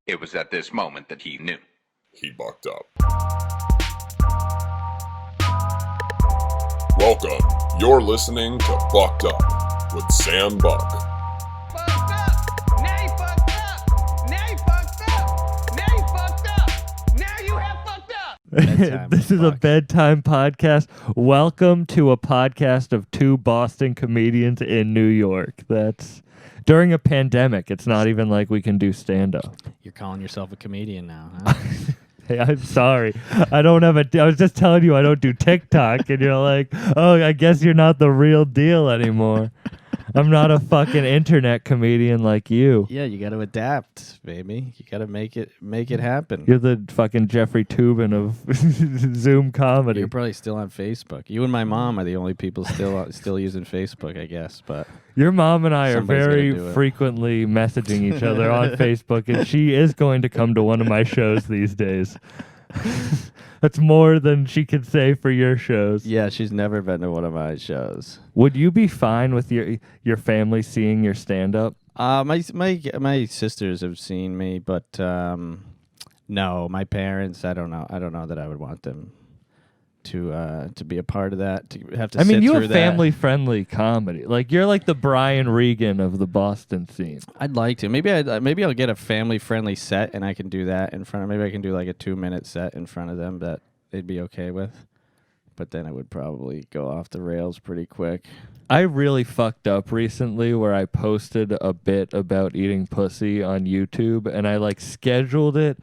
It was at this moment that he knew. He bucked up. Welcome. You're listening to Bucked Up with Sam Buck. Fucked up. Now you fucked up. Now you fucked up. Now you fucked up. Now you have fucked up. This is a bedtime podcast. Welcome to a podcast of two Boston comedians in New York. That's during a pandemic. It's not even like we can do stand-up. You're calling yourself a comedian now, huh? Hey, I'm sorry. I was just telling you I don't do TikTok, and you're like, oh, I guess you're not the real deal anymore. I'm not a fucking internet comedian like you. Yeah, you got to adapt, baby. You got to make it happen. You're the fucking Jeffrey Toobin of Zoom comedy. You're probably still on Facebook. You and my mom are the only people still using Facebook, I guess. But your mom and I are somebody's very gonna do it. frequently messaging each other on Facebook, and she is going to come to one of my shows these days. That's more than she could say for your shows. Yeah, she's never been to one of my shows. Would you be fine with your family seeing your stand-up? My sisters have seen me, but no, my parents. I don't know that I would want them to be a part of that. To have to. I mean, sit you through have that. family-friendly comedy. Like you're like the Brian Regan of the Boston scene. I'd like to. Maybe I'll get a family-friendly set, and I can do that in front of. Maybe I can do like a 2-minute set in front of them that they'd be okay with. But then it would probably go off the rails pretty quick. I really fucked up recently where I posted a bit about eating pussy on YouTube, and I like scheduled it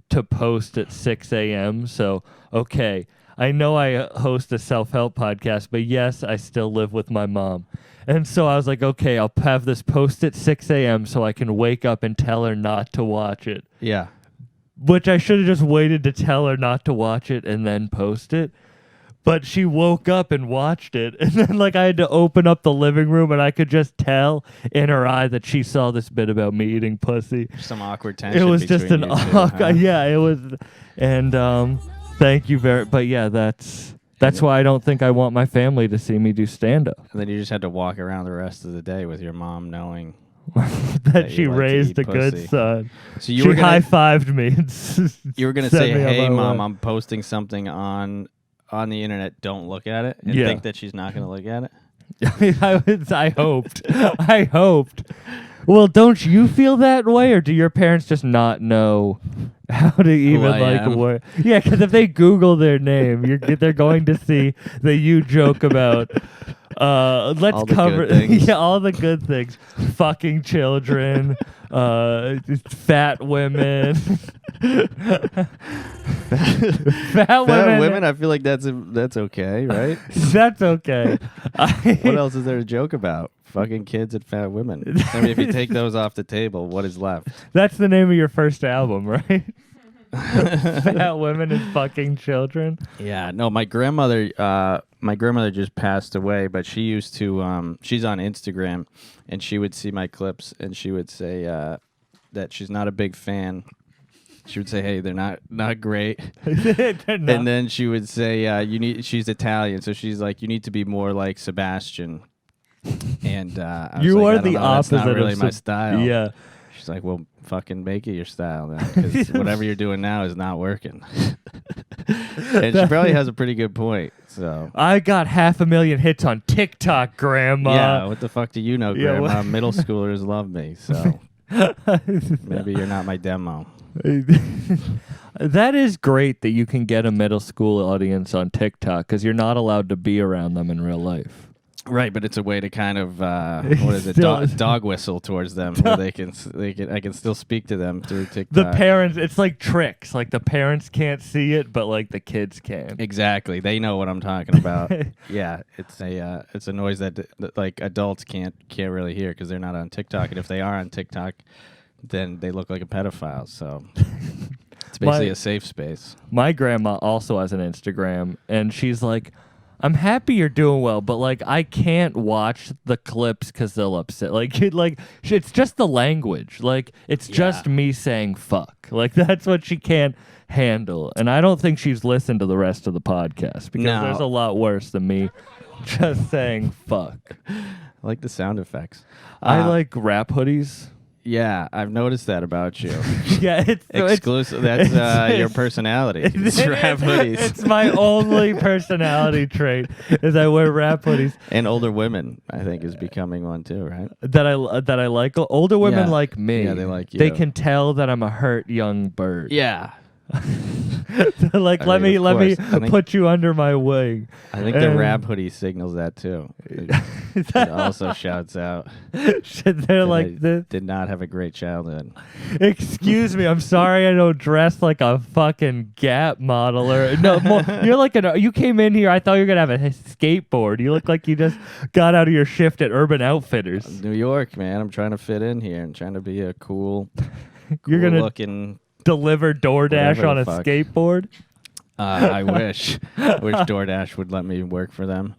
to post at 6 a.m. So, okay, I know I host a self-help podcast, but yes, I still live with my mom. And so I was like, okay, I'll have this post at 6 a.m. so I can wake up and tell her not to watch it. Yeah. Which I should have just waited to tell her not to watch it and then post it. But she woke up and watched it, and then like I had to open up the living room, and I could just tell in her eye that she saw this bit about me eating pussy. Some awkward tension. It was just an between you two, huh? Yeah, it was, and thank you very. But yeah, that's why I don't think I want my family to see me do stand up. And then you just had to walk around the rest of the day with your mom knowing that she you like to raised eat a good pussy. son. So you she were gonna, high-fived me. And you were gonna sent say, me on "Hey, my mom, way." I'm posting something on the internet. Don't look at it," and Yeah. think that she's not gonna look at it. I hoped. I hoped. Well, don't you feel that way, or do your parents just not know how to even I am? work? Yeah, because if they Google their name, they're going to see that you joke about. Let's All the cover good things. yeah, all the good things: fucking children, fat women, fat Women, I feel like that's okay, right? That's okay. What else is there to joke about? Fucking kids and fat women. I mean, if you take those off the table, what is left? That's the name of your first album, right? Fat women and fucking children. Yeah, no, my grandmother just passed away, but she used to. She's on Instagram, and she would see my clips, and she would say that she's not a big fan. She would say, "Hey, they're not great," and then she would say, She's Italian, so she's like, "You need to be more like Sebastian." And I was You like, are "I don't the know, that's opposite not of really my style." Yeah. She's like, "Well, fucking make it your style then, because whatever you're doing now is not working." And she probably has a pretty good point. So I got 500,000 hits on TikTok, Grandma. yeah, what the fuck do you know, Yeah, Grandma? what- Middle schoolers love me, so maybe you're not my demo. That is great that you can get a middle school audience on TikTok because you're not allowed to be around them in real life. Right, but it's a way to kind of what is it, Still- dog whistle towards them, where I can still speak to them through TikTok. The parents, it's like tricks. Like the parents can't see it, but like the kids can. Exactly, they know what I'm talking about. Yeah, it's a noise that like adults can't really hear because they're not on TikTok, and if they are on TikTok, then they look like a pedophile. So it's basically a safe space. My grandma also has an Instagram, and she's like, I'm happy you're doing well, but like I can't watch the clips because they'll upset. Like it's just the language. Like it's just me saying fuck. Like that's what she can't handle. And I don't think she's listened to the rest of the podcast because there's a lot worse than me just saying fuck. I like the sound effects. I like rap hoodies. Yeah, I've noticed that about you. Yeah, it's Exclusive. That's your personality. It's rap hoodies. It's my only personality trait is I wear rap hoodies. And older women, I think, is becoming one too, right? That I like. Older women Yeah. like me. Yeah, they like you. They can tell that I'm a hurt young bird. Yeah. Like I let mean, me of let me course. I think- put you under my wing. I think the And- rap hoodie signals that too. It also shouts out. Shit, they're that like I this. did not have a great childhood. Excuse me, I'm sorry I don't dress like a fucking Gap model or no. You're like you came in here. I thought you were gonna have a skateboard. You look like you just got out of your shift at Urban Outfitters. New York, man. I'm trying to fit in here and trying to be a cool You're gonna looking. deliver DoorDash Whatever on the a fuck. skateboard. I wish DoorDash would let me work for them.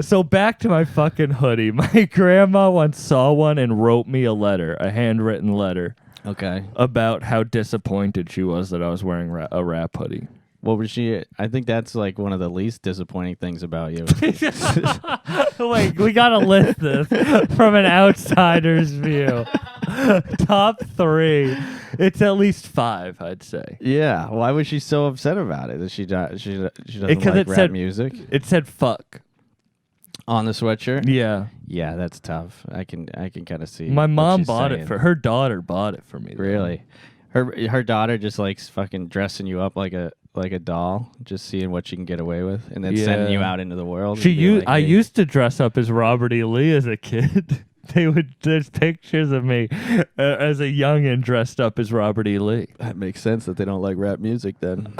So back to my fucking hoodie. My grandma once saw one and wrote me a letter, a handwritten letter, Okay. about how disappointed she was that I was wearing a rap hoodie. What was she? I think that's like one of the least disappointing things about you. Wait, we gotta list this from an outsider's view. Top 3. It's at least 5, I'd say. Yeah. Why was she so upset about it? That she doesn't Because like it rap said- music It said fuck. on the sweatshirt? Yeah. Yeah, that's tough. I can kind of see. My what mom she's bought saying. it for her daughter bought it for me. though. Really? Her daughter just likes fucking dressing you up like a doll, just seeing what she can get away with, and then sending you Yeah. out into the world. She and be used like, I "Hey." used to dress up as Robert E. Lee as a kid. There's pictures of me as a youngin dressed up as Robert E. Lee. That makes sense that they don't like rap music then.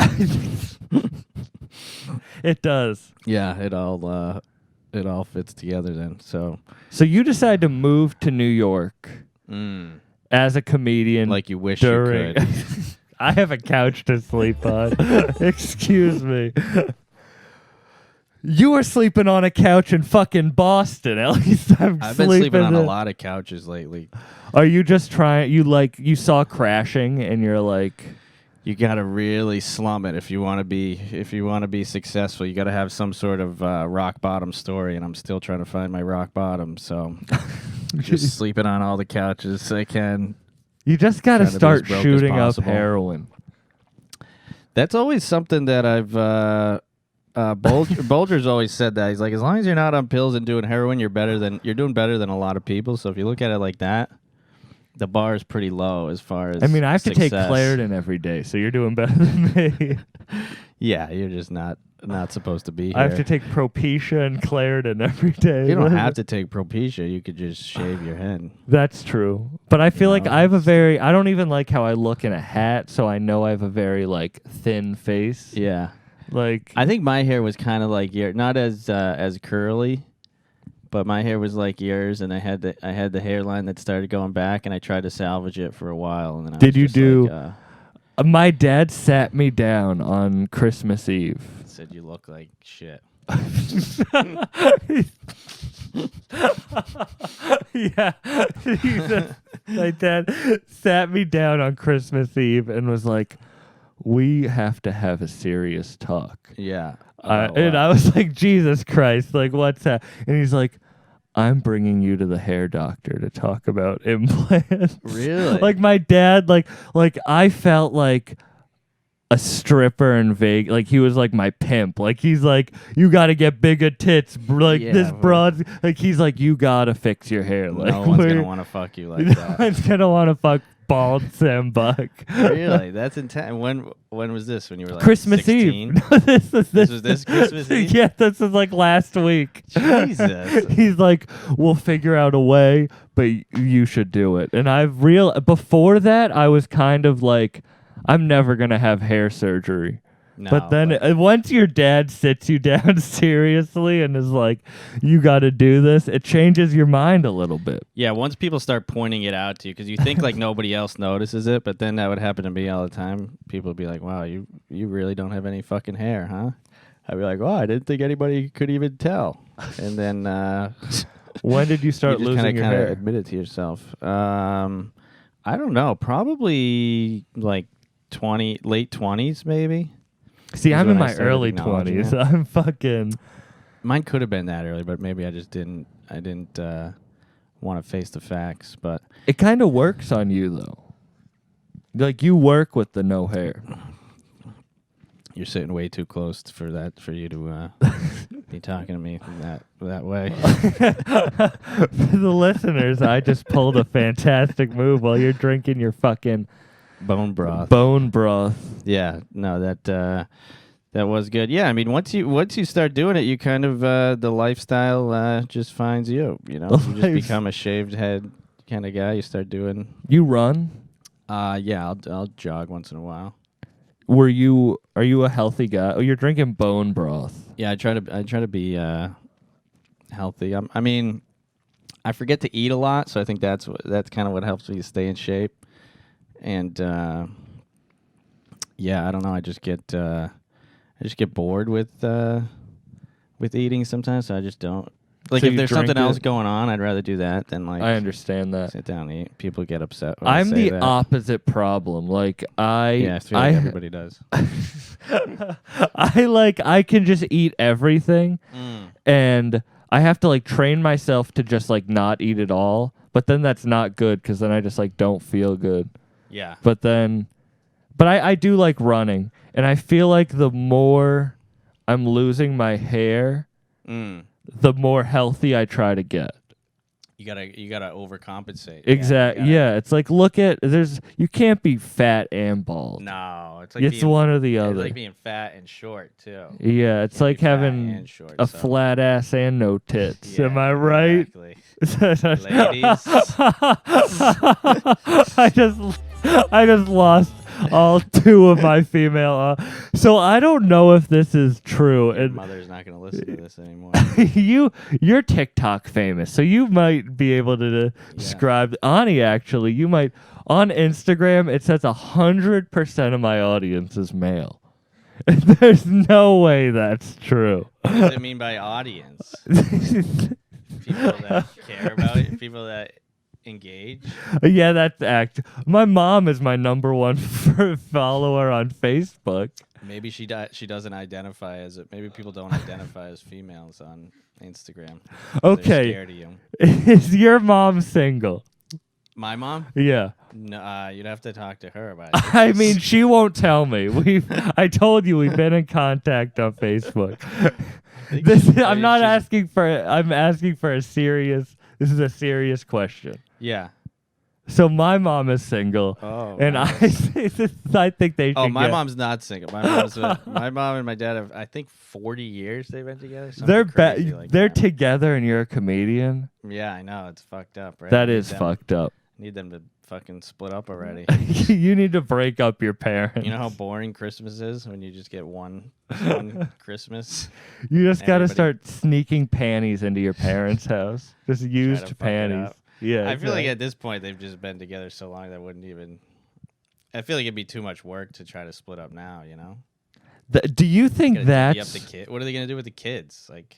It does. Yeah, it all fits together then. So So you decide to move to New York as a comedian. like you wish during. you could. I have a couch to sleep on. Excuse me. You were sleeping on a couch in fucking Boston. At least I've been sleeping on a lot of couches lately. Are you just trying? You saw Crashing, and you're like, You gotta really slum it if you want to be successful. You gotta have some sort of rock bottom story, and I'm still trying to find my rock bottom. So just sleeping on all the couches I can. you just got to Trying to be start as broke as shooting up possible. heroin. That's always something that I've. Bolger's always said that. He's like, as long as you're not on pills and doing heroin, you're doing better than a lot of people. So if you look at it like that, the bar is pretty low as far as. I mean, I have to take success. Claritin every day, so you're doing better than me. Yeah, you're just not supposed to be here. I have to take Propecia and Claritin every day. You don't have to take Propecia. You could just shave your head. That's true. But I feel like know, I have I don't even like how I look in a hat, so I know I have a very like thin face. Yeah. Like I think my hair was kind of like yours, not as curly, but my hair was like yours, and I had the hairline that started going back, and I tried to salvage it for a while. And then I Did was you just do- Like, my dad sat me down on Christmas Eve. said you look like shit. Yeah. My dad sat me down on Christmas Eve and was like, we have to have a serious talk. Yeah. And I was like, Jesus Christ, like, what's that? And he's like, I'm bringing you to the hair doctor to talk about implants. Really? Like, my dad, like I felt like a stripper in Vegas. Like, he was like my pimp. Like, he's like, you got to get bigger tits. Like, Yeah, this well- broad. Like, he's like, you got to fix your hair. Like, no one's we're- gonna want to fuck you like no that. one's going to want to fuck bald Sam Buck. Really? That's intense. When was this? When you were like Christmas 16? Eve. No, this was this Christmas Eve? Yeah, this was like last week. Jesus. He's like, we'll figure out a way, but you should do it. And before that, I was kind of like, I'm never gonna have hair surgery. No, But then once your dad sits you down seriously and is like, you got to do this, it changes your mind a little bit. yeah, once people start pointing it out to you, because you think like nobody else notices it, but then that would happen to me all the time. People would be like, "Wow, you really don't have any fucking hair, huh?" I'd be like, "Wow, I didn't think anybody could even tell." And then When did you start you just losing your kinda hair? admit it to yourself. I don't know, probably like late 20s maybe. See, is I'm when in I my started early acknowledging 20s. it. I'm fucking. Mine could have been that early, but maybe I just didn't. I didn't want to face the facts. But It kind of works on you though. Like you work with the no hair. you're sitting way too close for you to be talking to me that way. For the listeners, I just pulled a fantastic move while you're drinking your fucking Bone broth. bone broth. Yeah, no, that was good. Yeah, I mean, once you start doing it, you kind of the lifestyle just finds you. You know, you just become a shaved head kind of guy. You start doing. You run? Yeah, I'll jog once in a while. Are you a healthy guy? Oh, you're drinking bone broth. Yeah, I try to be healthy. I mean, I forget to eat a lot, so I think that's kind of what helps me stay in shape. And yeah, I don't know. I just get bored with eating sometimes, so I just don't. Like So if you there's drink something else it? going on, I'd rather do that than like I understand that. sit down and eat. People get upset when I I'm say the that. opposite problem. Like Yeah, I feel like everybody does. I can just eat everything and I have to like train myself to just like not eat it all, but then that's not good because then I just like don't feel good. Yeah. But I do like running, and I feel like the more I'm losing my hair, the more healthy I try to get. You gotta overcompensate. Exactly. Yeah, it's like you can't be fat and bald. No, it's like It's one or the It's other. like being fat and short too. Yeah, it's like be fat having and short, a so- flat ass and no tits. Yeah, Am I right? Exactly. Ladies. I just lost all two of my female. So I don't know if this is true. Your And mother's not gonna listen to this anymore. you're TikTok famous, so you might be able to describe. Ani, actually, you might on Instagram. It says 100% of my audience is male. There's no way that's true. What does it mean by audience? People that care about it, people that engage. Yeah, that's my mom is my number one follower on Facebook. Maybe she doesn't identify as it. Maybe people don't identify as females on Instagram. Okay. They're scared of you. Is your mom single? My mom? Yeah. No, you'd have to talk to her about it. I mean, she won't tell me. I told you we've been in contact on Facebook. I'm not asking for. I'm asking for a serious. This is a serious question. Yeah. So my mom is single, and nice. I think they should. Oh, my get- mom's not single. My mom and my dad have, I think, 40 years they've been together. They're crazy like they're that. together, and you're a comedian. Yeah, I know. It's fucked up, right? That is fucked up. Need them to fucking split up already. You need to break up your parents. You know how boring Christmas is when you just get one Christmas? You just got to Everybody- start sneaking panties into your parents' house. Just fuck used it panties. up. Yeah. I feel like exactly. at this point they've just been together so long that wouldn't even. I feel like it'd be too much work to try to split up now. You know. Do you think Gotta divvy up that's the kid. What are they gonna do with the kids? Like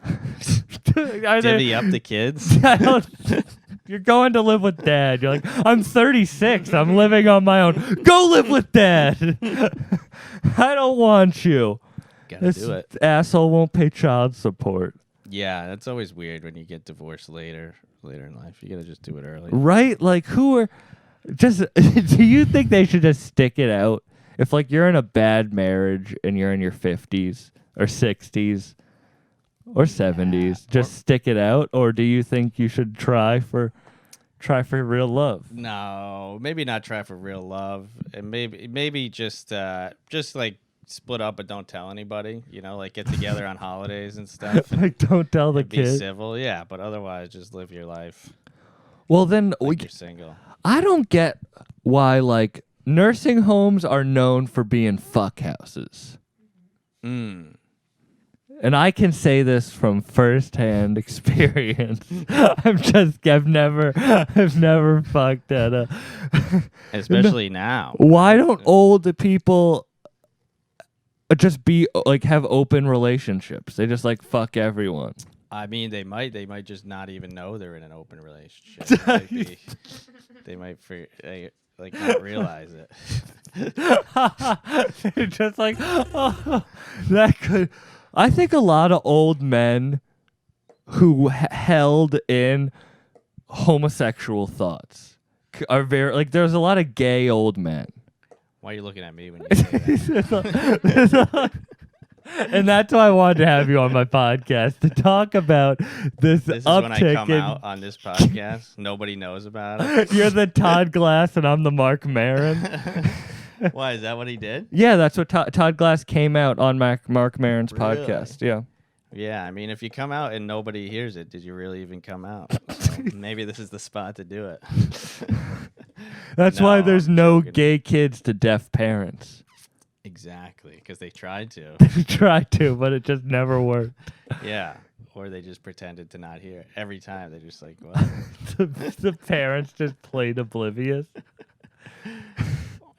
Are they- divvy up the kids? I don't, you're going to live with dad. You're like, I'm 36. I'm living on my own. Go live with dad. I don't want you. Gotta This do it. asshole won't pay child support. Yeah, that's always weird when you get divorced later in life. You gotta just do it early. Right? Like, who are just, do you think they should just stick it out? If, like, you're in a bad marriage and you're in your 50s or 60s or 70s, just stick it out? Or do you think you should try for real love? No, maybe not try for real love, and maybe just like split up but don't tell anybody. You know, like get together on holidays and stuff. And Like, don't tell the be kid. civil, yeah, but otherwise just live your life Well, then like you're single. I don't get why, like, nursing homes are known for being fuck houses. Mm. And I can say this from firsthand experience. I've never fucked at a. Especially now. Why don't old people just be like have open relationships? They just like fuck everyone. I mean, they might just not even know they're in an open relationship. They might like not realize it. They're just like, oh, that could. I think a lot of old men who held in homosexual thoughts are very like. There's a lot of gay old men. Why are you looking at me when you say that? And that's why I wanted to have you on my podcast to talk about this This is uptick when I come in. out on this podcast. Nobody knows about it. You're the Todd Glass, and I'm the Mark Maron. Why, is that what he did? Yeah, that's what Todd Glass came out on Mark Maron's Really? podcast. Yeah. Yeah, I mean, if you come out and nobody hears it, did you really even come out? So maybe this is the spot to do it. That's No, why there's I'm no joking. gay kids to deaf parents. Exactly, because they tried to. They tried to, but it just never worked. Yeah, or they just pretended to not hear. Every time they're just like, what? The parents just played oblivious.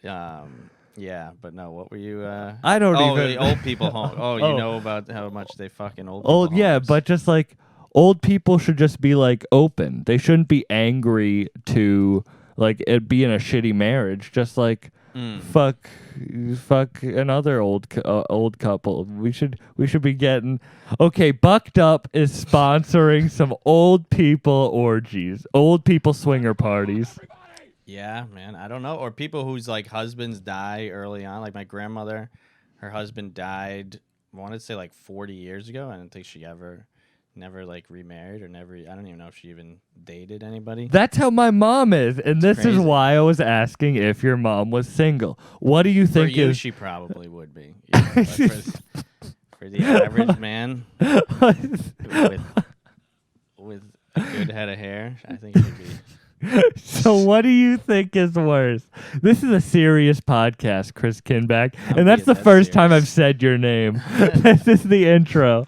Yeah, but no, what were you? I don't oh, even. the old people home. Oh, you Oh. know about how much they fucking old. Old, people yeah, homes. but just like old people should just be like open. They shouldn't be angry to like it being a shitty marriage. Just like fuck another old couple. We should be getting okay. Bucked Up is sponsoring some old people orgies, old people swinger parties. Yeah, man, I don't know. Or people whose like husbands die early on. Like my grandmother, her husband died. I want to say like 40 years ago. I don't think she never like remarried or never. I don't even know if she even dated anybody. That's how my mom is, and this is crazy. why I was asking if your mom was single. What do you For think you, is? she probably would be. Yeah, but for the average man with a good head of hair, I think she'd be. So what do you think is worse? This is a serious podcast, Chris Kinback, I'm and that's the being that first time serious. I've said your name. This is the intro.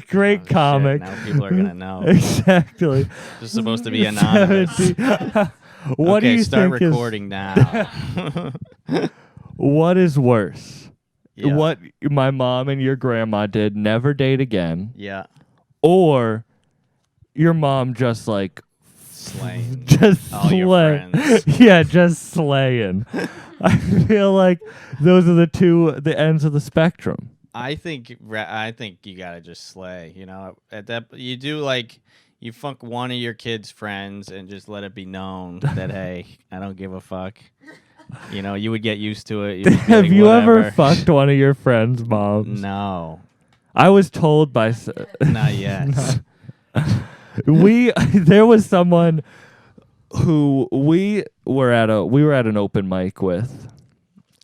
Great Oh, comic. shit, now people are gonna know. Exactly. This is supposed to be anonymous. 70. What do Okay, you start think recording now. What is worse? Yeah. What my mom and your grandma did, never date again, Yeah, or your mom just like slaying. just All your slay. friends. Yeah, just slaying. I feel like those are the ends of the spectrum. I think you gotta just slay. You know, at that you do like you fuck one of your kids' friends and just let it be known that hey, I don't give a fuck. You know, you would get used to it. You'd just be Have like, you ever "Whatever." fucked one of your friends' moms? No, I was told by not yet. there was someone who we were at an open mic with,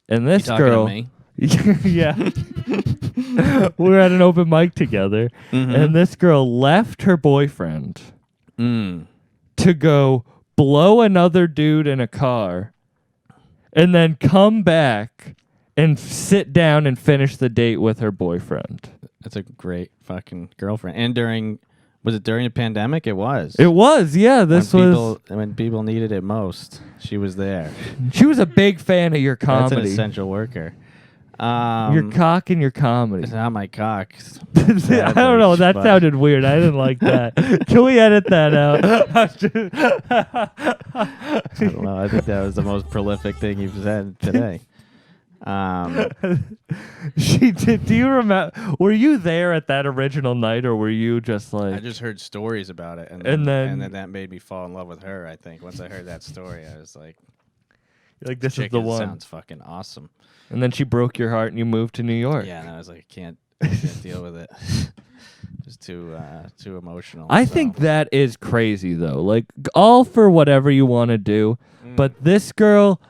and this You talking girl. to me? Yeah. We were at an open mic together, and this girl left her boyfriend to go blow another dude in a car and then come back and sit down and finish the date with her boyfriend. That's a great fucking girlfriend. And was it during the pandemic? It was. It was, yeah. when people needed it most, she was there. She was a big fan of your That's an comedy. essential worker. Your cock and your comedy. It's not my cock. I don't know. That but- sounded weird. I didn't like that. Can we edit that out? I don't know. I think that was the most prolific thing you've said today. She did. Do you remember? Were you there at that original night, or were you just like? I just heard stories about it, and And then then- that made me fall in love with her. I think once I heard that story, I was like, this is the "Chicken one. sounds fucking awesome." And then she broke your heart, and you moved to New York. Yeah, and I was like, I can't deal with it. Just too emotional. I so. think that is crazy, though. Like, all for whatever you want to do, but this girl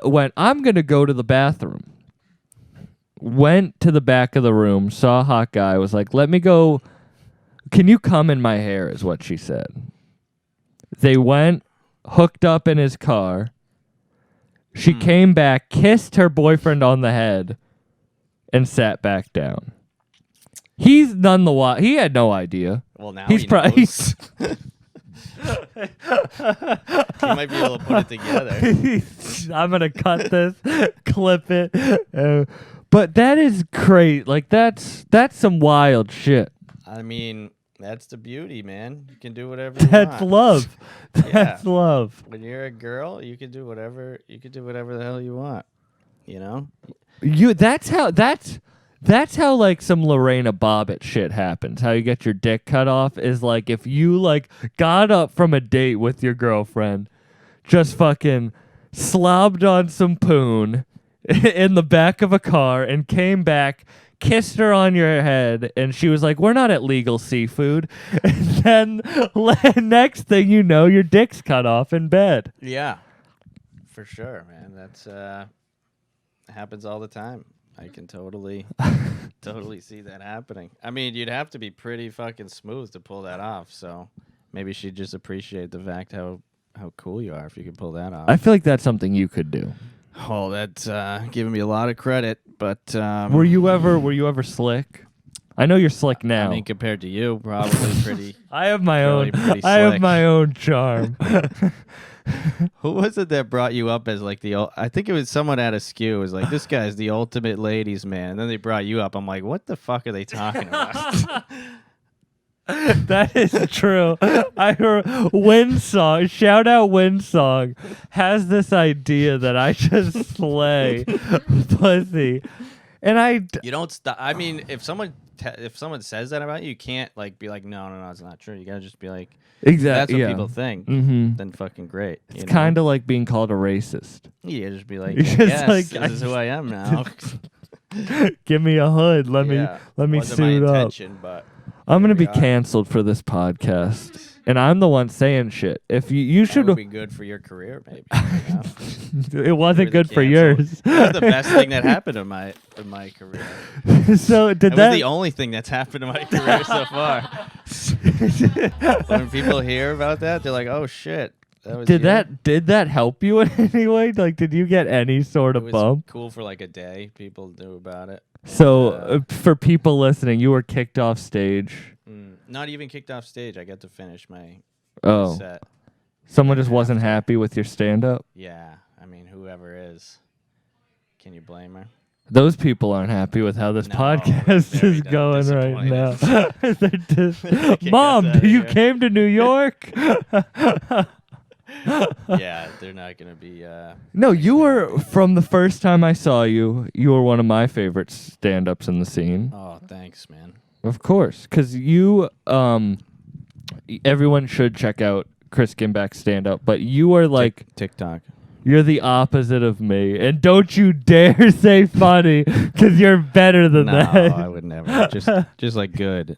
went. I'm gonna go to the bathroom. Went to the back of the room, saw a hot guy, was like, "Let me go. Can you come in my hair?" Is what she said. They went, hooked up in his car. She came back, kissed her boyfriend on the head, and sat back down. He's none the while. He had no idea. Well, now He's he probably. knows. He might be able to put it together. I'm gonna cut this, clip it. But that is great. Like that's some wild shit. I mean, that's the beauty, man. You can do whatever you That's want. love. Yeah. That's love. When you're a girl, you can do whatever. You can do whatever the hell you want. You know. That's how like some Lorena Bobbitt shit happens. How you get your dick cut off is like if you like got up from a date with your girlfriend, just fucking slobbed on some poon in the back of a car and came back, kissed her on your head, and she was like, "We're not at Legal Seafood." And then next thing you know, your dick's cut off in bed. Yeah, for sure, man. That's happens all the time. I can totally see that happening. I mean, you'd have to be pretty fucking smooth to pull that off. So maybe she'd just appreciate the fact how cool you are if you could pull that off. I feel like that's something you could do. Oh, that's giving me a lot of credit. But were you ever slick? I know you're slick now. I mean, compared to you, probably pretty. I have my own. pretty I have slick. my own charm. Who was it that brought you up as like I think it was someone at a skew. It was like, this guy's the ultimate ladies man. And then they brought you up. I'm like, what the fuck are they talking about? That is true. I heard Windsong, shout out Windsong, has this idea that I just slay pussy. And You don't stop. I mean, if someone says that about you, you can't like be like, no, it's not true. You gotta just be like, exactly. that's what people think. Mm-hmm. Then fucking great. It's kind of like being called a racist. Yeah, just be like, It's just yes, like, this is who I am now. Give me a hood. Let me Wasn't suit my up. intention, but I'm gonna be we are. canceled for this podcast, and I'm the one saying shit. If you that should, would be good for your career, maybe. You know? it wasn't You're good for canceled. yours. That was the best thing that happened in my career. So did That that? was the only thing that's happened in my career so far. When people hear about that, they're like, "Oh shit, that was you?" Did that help you in any way? Like, did you get any sort It of was bump? cool for like a day. People knew about it. So for people listening, you were kicked off stage. Not even kicked off stage. I got to finish my Oh, set. someone just wasn't happy with your stand-up. Yeah, I mean, whoever is, can you blame her? Those people aren't happy with how this No, podcast very is going right now. disappointed. They're just, Kick us Mom, outta you here." came to New York? Yeah, they're not gonna be. No, you were, from the first time I saw you, you were one of my favorite stand-ups in the scene. Oh, thanks, man. Of course, because you, everyone should check out Chris Kinback's stand-up, but you are like, TikTok. you're the opposite of me. And don't you dare say funny, because you're better than No, that. I would never. Just like good.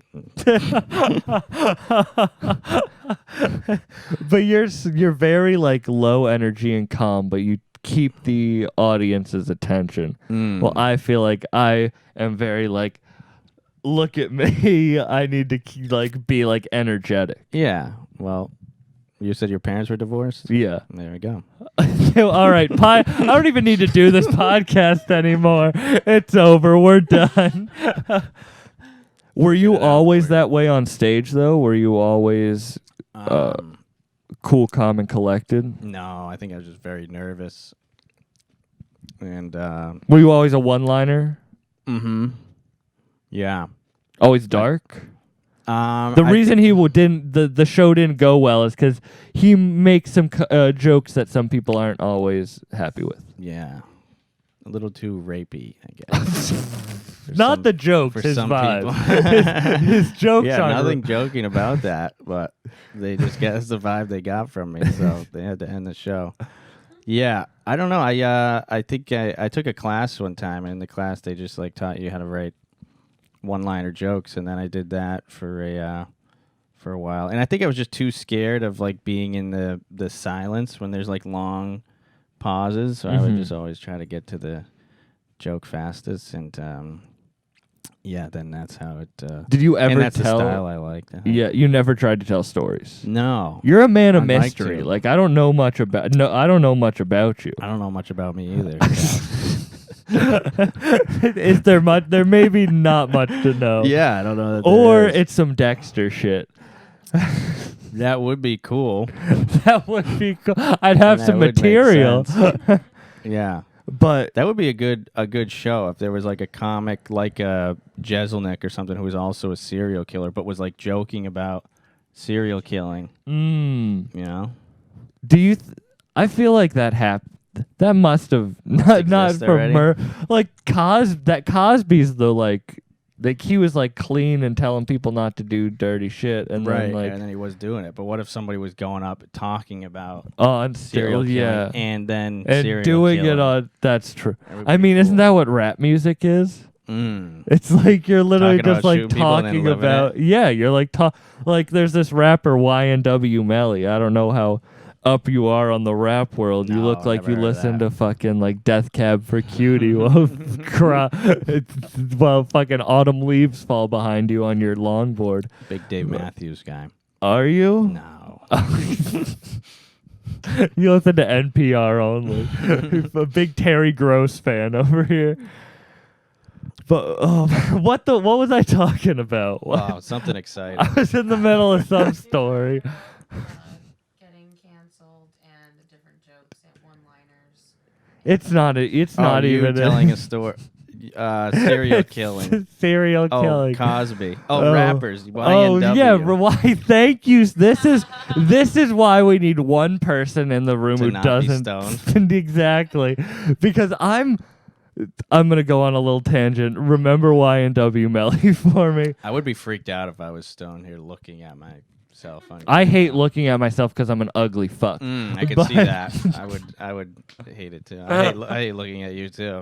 But you're very like low energy and calm, but you keep the audience's attention. Well, I feel like I am very like, look at me. I need to be like energetic. Yeah. Well, you said your parents were divorced? Yeah. There we go. All right. I don't even need to do this podcast anymore. It's over. We're done. Were you always that way on stage, though? Were you always cool, calm, and collected? No, I think I was just very nervous. And Were you always a one-liner? yeah. Always dark? The I reason he didn't the show didn't go well is because he makes some jokes that some people aren't always happy with. Yeah. A little too rapey, I guess. Not the jokes, for his some vibe. his jokes Yeah, are nothing joking about that, but they just that's the vibe they got from me, so they had to end the show. Yeah, I don't know. I think I took a class one time, and in the class they just like taught you how to write one-liner jokes, and then I did that for a while. And I think I was just too scared of like being in the silence when there's like long pauses, so I would just always try to get to the joke fastest, and yeah, then that's how it. Did you ever and that's tell? the style I liked. Yeah, you never tried to tell stories. No, You're a man of I'd like mystery. to. Like I don't know much about. No, I don't know much about you. I don't know much about me either. Is there much? There may be not much to know. Yeah, I don't know. That there Or is. it's some Dexter shit. That would be cool. That would be cool. I'd have That some would make material. sense. Yeah, But that would be a good show if there was like a comic like Jeselnik or something who was also a serial killer, but was like joking about serial killing. You know? do you? I feel like that That must have not exist for already? like Cosby's the like he was like clean and telling people not to do dirty shit, and Right, then like and then he was doing it. But what if somebody was going up talking about on serial killing yeah, and then and serial doing killing? it on? That's true. That would I be mean, isn't cool. that what rap music is? Mm. It's like you're literally Talking just about like shooting people and then talking living about you're like like there's this rapper YNW Melly. I don't know how up you are on the rap world. You No, look like never you heard of listen that. to fucking like Death Cab for Cutie while while fucking autumn leaves fall behind you on your longboard. Big Dave Matthews guy. Are you? No. You listen to NPR only. A big Terry Gross fan over here. But what was I talking about? Wow, something exciting. I was in the middle of some story. Getting canceled and the different jokes and one-liners. It's not. It's not you even telling a story. Serial It's killing. serial Oh, killing. Cosby. Oh. Oh, rappers. Oh YNW. yeah, why? Thank you. This is why we need one person in the room To who not be doesn't stoned. exactly, because I'm gonna go on a little tangent. Remember YNW Melly for me. I would be freaked out if I was stoned here looking at my cell phone. I hate looking at myself because I'm an ugly fuck. I could But- see that. I would hate it too. I hate looking at you too.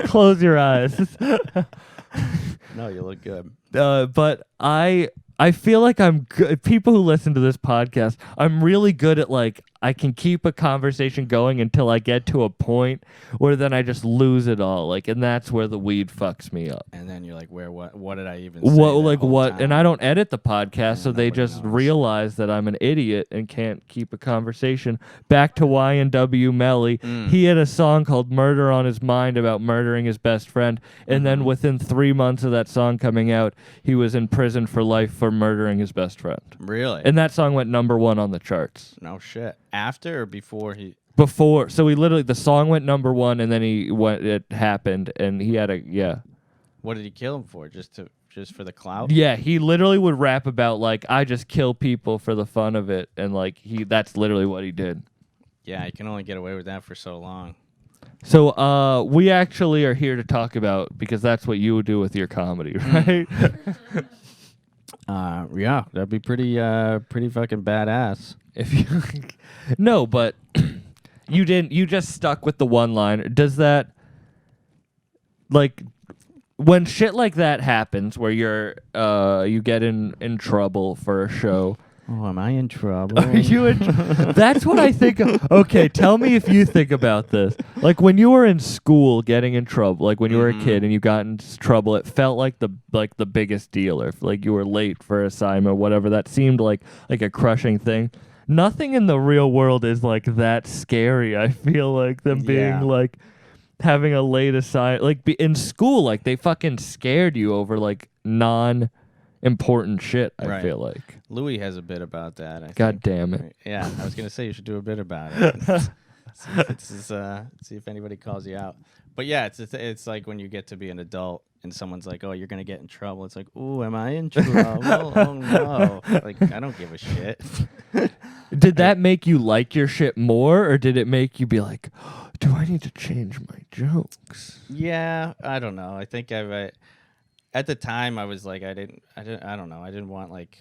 Close your eyes. No, you look good. But I feel like I'm good. People who listen to this podcast, I'm really good at like I can keep a conversation going until I get to a point where then I just lose it all. Like, and that's where the weed fucks me up. And then you're like, what did I even say? What that like whole what? time? And I don't edit the podcast, so they nobody just knows. realize that I'm an idiot and can't keep a conversation. Back to YNW Melly, he had a song called "Murder on His Mind" about murdering his best friend, and then within 3 months of that song coming out, he was in prison for life for murdering his best friend. Really? And that song went #1 on the charts. No shit. After or before he? Before, so he literally the song went #1, and then it happened, and he had What did he kill him for? Just for the clout? Yeah, he literally would rap about like I just kill people for the fun of it, and like that's literally what he did. Yeah, you can only get away with that for so long. So we actually are here to talk about, because that's what you would do with your comedy, right? Yeah, that'd be pretty fucking badass. If you no, but you didn't. You just stuck with the one liner. Does that like when shit like that happens, where you get in trouble for a show? Oh, am I in trouble? Are you that's what I think of. Okay, tell me if you think about this. Like when you were in school getting in trouble, like when you were a kid and you got in trouble, it felt like the biggest deal, or if, like you were late for assignment or whatever. That seemed like a crushing thing. Nothing in the real world is like that scary. I feel like them being Yeah. like having a late assignment. Like in school, like they fucking scared you over like non-important shit. I Right. feel like. Louis has a bit about that. I God think. damn it. Yeah, I was gonna say you should do a bit about it. See if anybody calls you out. But yeah, it's like when you get to be an adult and someone's like, "Oh, you're gonna get in trouble." It's like, "Ooh, am I in trouble? Oh no!" Like I don't give a shit. Did that make you like your shit more, or did it make you be like, do I need to change my jokes? Yeah, I don't know. I think at the time I was like, I don't know. I didn't want like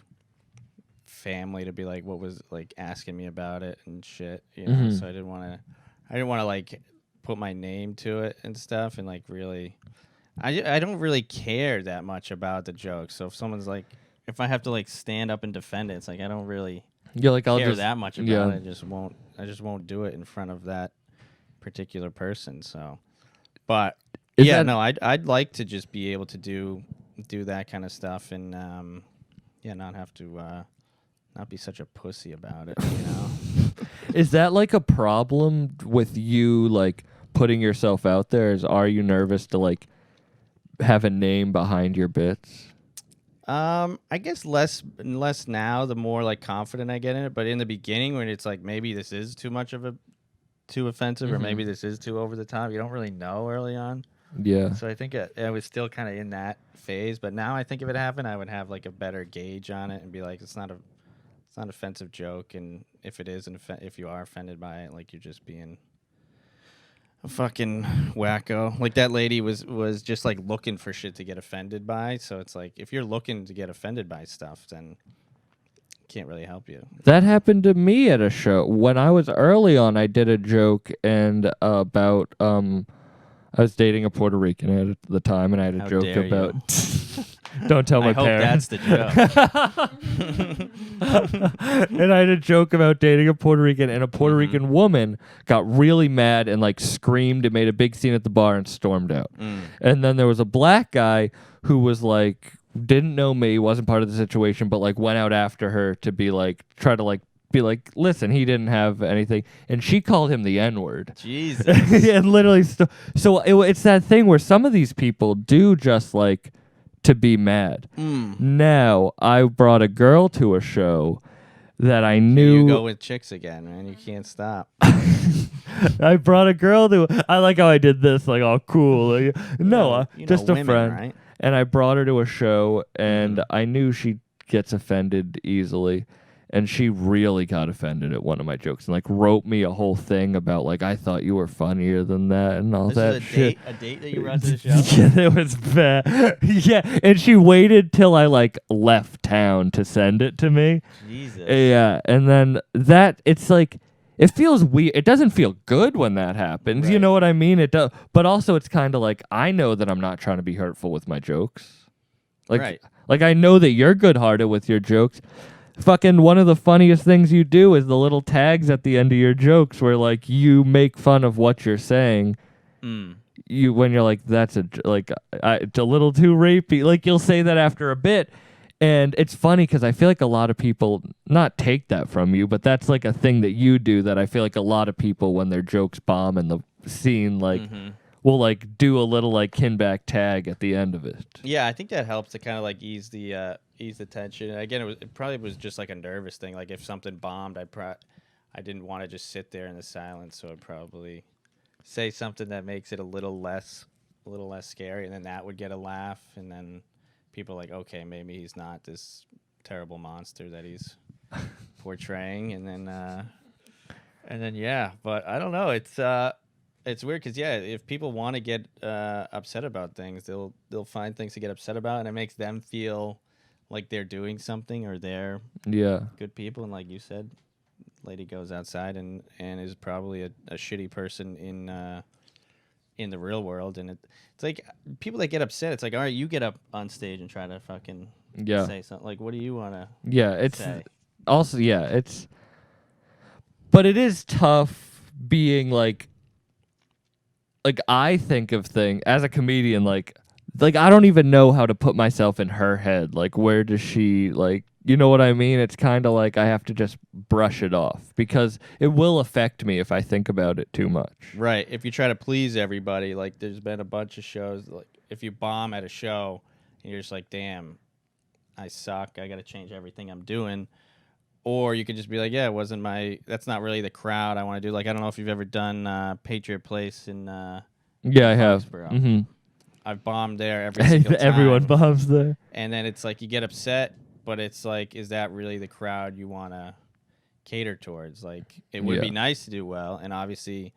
family to be like what was like asking me about it and shit, you know. So I didn't want to like put my name to it and stuff, and like really I don't really care that much about the jokes. So if someone's like, if I have to like stand up and defend it, it's like I don't really You're like, I'll care just that much about yeah. it. I just won't do it in front of that particular person. So but Is yeah, that- no, I'd like to just be able to do that kind of stuff, and not have to not be such a pussy about it, you know. Is that like a problem with you, like putting yourself out there? Are you nervous to like have a name behind your bits? I guess less now, the more like confident I get in it. But in the beginning, when it's like maybe this is too offensive, or maybe this is too over the top, you don't really know early on. Yeah. So I think I was still kind of in that phase. But now I think if it happened, I would have like a better gauge on it and be like, it's not not an offensive joke, and if it is if you are offended by it, like you're just being a fucking wacko. Like that lady was just like looking for shit to get offended by. So it's like if you're looking to get offended by stuff, then can't really help you. That happened to me at a show. When I was early on, I did a joke and about I was dating a Puerto Rican at the time, and I had a How joke dare you. about don't tell my I hope parents. that's the joke. And I had a joke about dating a Puerto Rican, and a Puerto Rican woman got really mad and like screamed and made a big scene at the bar and stormed out. And then there was a black guy who was like didn't know me, wasn't part of the situation, but like went out after her to be like try to like be like, listen, he didn't have anything, and she called him the N-word. Jesus. And literally, so it's that thing where some of these people do just like to be mad. Now, I brought a girl to a show that I knew. You go with chicks again, man. You can't stop. I brought a girl to. I like how I did this, like all cool. Like, no, You know just a women, friend. right? And I brought her to a show, and I knew she gets offended easily. And she really got offended at one of my jokes and like wrote me a whole thing about like I thought you were funnier than that and all This that is shit. a date that you brought to the show? Yeah, it was bad. Yeah, and she waited till I like left town to send it to me. Jesus. Yeah, and then that it's like it feels weird. It doesn't feel good when that happens. You Right. know what I mean? It does, but also it's kind of like I know that I'm not trying to be hurtful with my jokes. Like, Right. like I know that you're good-hearted with your jokes. Fucking one of the funniest things you do is the little tags at the end of your jokes where like you make fun of what you're saying. You when you're like that's it's a little too rapey. Like you'll say that after a bit, and it's funny because I feel like a lot of people not take that from you, but that's like a thing that you do that I feel like a lot of people when their jokes bomb in the scene like will like do a little like Kinback tag at the end of it. Yeah, I think that helps to kind of like ease the tension. And again, it probably was just like a nervous thing. Like if something bombed, I didn't want to just sit there in the silence, so I'd probably say something that makes it a little less scary, and then that would get a laugh, and then people are like, okay, maybe he's not this terrible monster that he's portraying, and then yeah, but I don't know. It's weird because if people want to get upset about things, they'll find things to get upset about, and it makes them feel like they're doing something or they're good people. And like you said, lady goes outside and is probably a shitty person in the real world. And it's like people that get upset. It's like, all right, you get up on stage and try to fucking say something. Like, what do you want to? Yeah, it's say? also but it is tough being like I think of things as a comedian like I don't even know how to put myself in her head. Like where does she like, you know what I mean? It's kind of like I have to just brush it off because it will affect me if I think about it too much. Right. If you try to please everybody, like there's been a bunch of shows, like if you bomb at a show and you're just like, damn, I suck, I got to change everything I'm doing. Or you could just be like, yeah, that's not really the crowd I want to do. Like, I don't know if you've ever done Patriot Place in Yeah, I have. Foxborough. I've bombed there every single time. Everyone bombs there. And then it's like you get upset, but it's like, is that really the crowd you want to cater towards? Like, it would be nice to do well, and obviously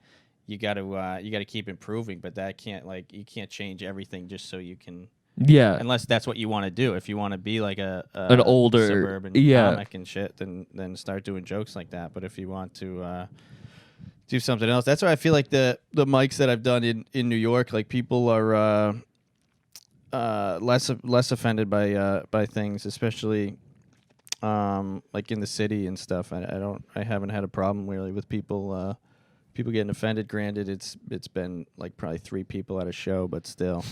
you got to keep improving, but that can't you can't change everything just so you can. Yeah. Unless that's what you want to do. If you want to be like an older suburban comic and shit, then start doing jokes like that. But if you want to do something else, that's why I feel like the mics that I've done in New York, like people are less offended by things, especially like in the city and stuff. I haven't had a problem really with people getting offended. Granted, it's been like probably 3 people at a show, but still.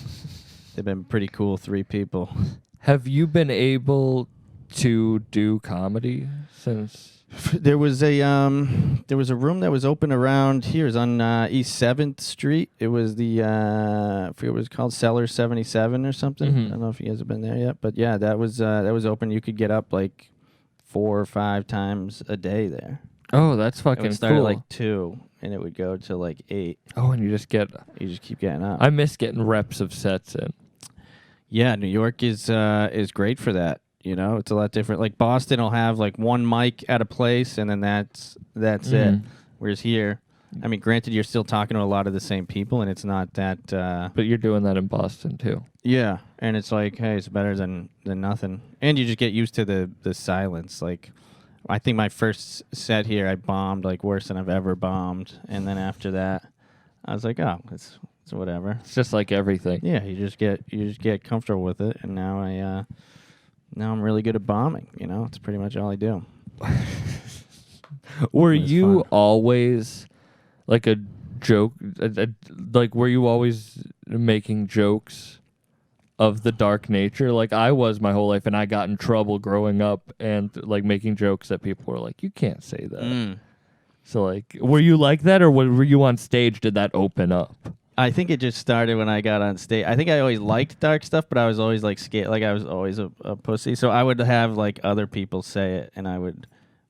They've been pretty cool, 3 people. Have you been able to do comedy since? There was a room that was open around here. It was on East 7th Street. It was the I forget what it was called, Cellar 77 or something. I don't know if you guys have been there yet, but yeah, that was open. You could get up like 4 or 5 times a day there. Oh, that's It fucking would start cool. at like 2, and it would go to like 8. Oh, and you just keep getting up. I miss getting reps of sets in. Yeah, New York is great for that. You know, it's a lot different. Like Boston will have like one mic at a place, and then that's it. Mhm. Whereas here, I mean, granted, you're still talking to a lot of the same people, and it's not that. But you're doing that in Boston too. Yeah, and it's like, hey, it's better than nothing, and you just get used to the silence. Like, I think my first set here, I bombed like worse than I've ever bombed, and then after that, I was like, oh, it's whatever. It's just like everything. Yeah, you just get comfortable with it, and now I'm really good at bombing. You know, it's pretty much all I do. Were It was you fun. always like a joke? Like, were you always making jokes of the dark nature? Like I was my whole life, and I got in trouble growing up and like making jokes that people were like, "You can't say that." So like, were you like that, or were you on stage? Did that open up? I think it just started when I got on stage. I think I always liked dark stuff, but I was always like scared. Like I was always a pussy. So I would have like other people say it, and I would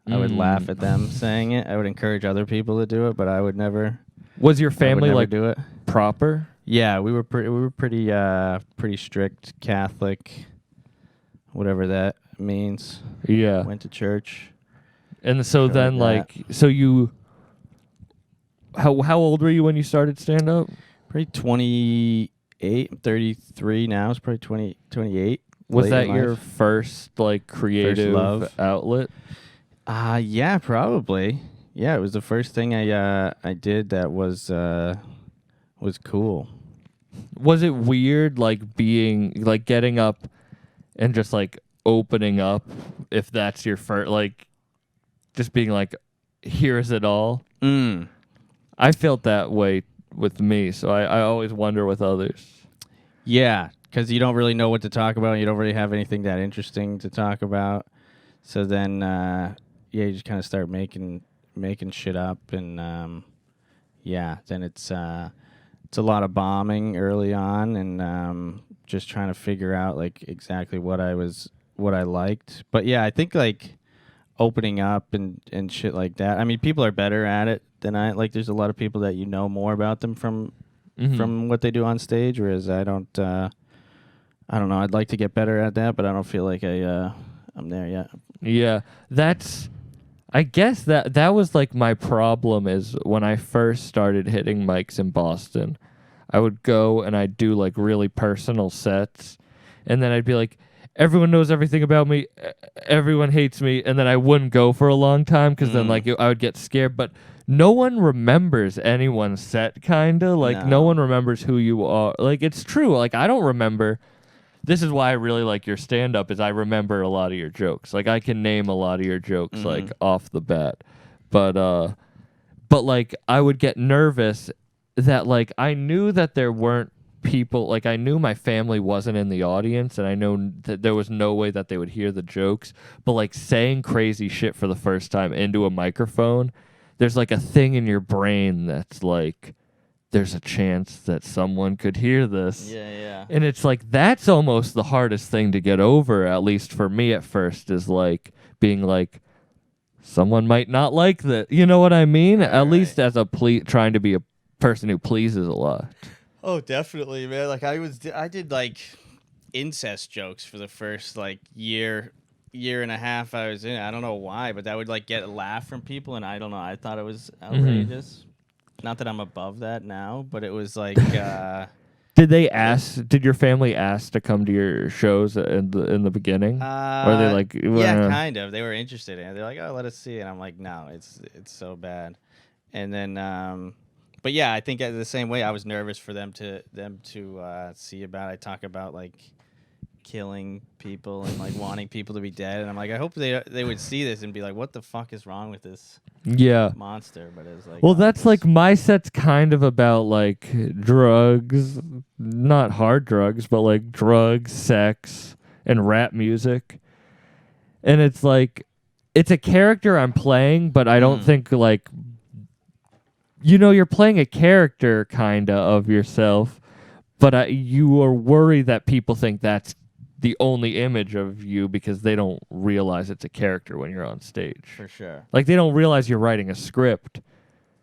laugh at them saying it. I would encourage other people to do it, but I would never. Was your I would family never like do it? proper? Yeah, we were pretty strict Catholic, whatever that means. Yeah. Went to church. And so Shit then like like so you how old were you when you started stand up? Probably 28. I'm 33 now. It's probably 28. Was late that in your life. first like creative love? outlet? Yeah, probably. Yeah, it was the first thing I did that was cool. Was it weird like being like getting up and just like opening up, if that's your first, like just being like, here's it all? I felt that way with me, so I always wonder with others. Yeah, because you don't really know what to talk about. You don't really have anything that interesting to talk about. So then, you just kind of start making shit up, and then it's a lot of bombing early on, and just trying to figure out like exactly what I liked. But yeah, I think like opening up and shit like that. I mean, people are better at it than I. Like, there's a lot of people that you know more about them from what they do on stage, whereas I don't know. I'd like to get better at that, but I don't feel like I'm there yet. Yeah, I guess that was like my problem is when I first started hitting mics in Boston, I would go and I'd do like really personal sets, and then I'd be like, everyone knows everything about me, everyone hates me, and then I wouldn't go for a long time because then like I would get scared. But no one remembers anyone's set, kinda like no one remembers who you are. Like it's true. Like I don't remember. This is why I really like your stand-up, is I remember a lot of your jokes. Like, I can name a lot of your jokes, like, off the bat. But like, I would get nervous that, like, I knew that there weren't people, like, I knew my family wasn't in the audience, and I know that there was no way that they would hear the jokes. But, like, saying crazy shit for the first time into a microphone, there's, like, a thing in your brain that's, like, there's a chance that someone could hear this. Yeah. And it's like, that's almost the hardest thing to get over, at least for me at first, is like being like, someone might not like that. You know what I mean? At least as a trying to be a person who pleases a lot. Oh, definitely, man. Like I did like incest jokes for the first like year and a half I was in it. I don't know why, but that would like get a laugh from people, and I don't know. I thought it was outrageous. Not that I'm above that now, but it was like. Did your family ask to come to your shows in the beginning? Or they like? Yeah, kind of. They were interested in it. They're like, "Oh, let us see," and I'm like, "No, it's so bad." And then, but yeah, I think the same way I was nervous for them to see about. I talk about like killing people and like wanting people to be dead, and I'm like, I hope they would see this and be like, what the fuck is wrong with this monster? But it's like, well, that's like my set's kind of about like drugs, not hard drugs, but like drugs, sex, and rap music. And it's like, it's a character I'm playing, but I don't think like, you're playing a character kinda of yourself, but you are worried that people think that's the only image of you because they don't realize it's a character when you're on stage. for sure. Like, they don't realize you're writing a script.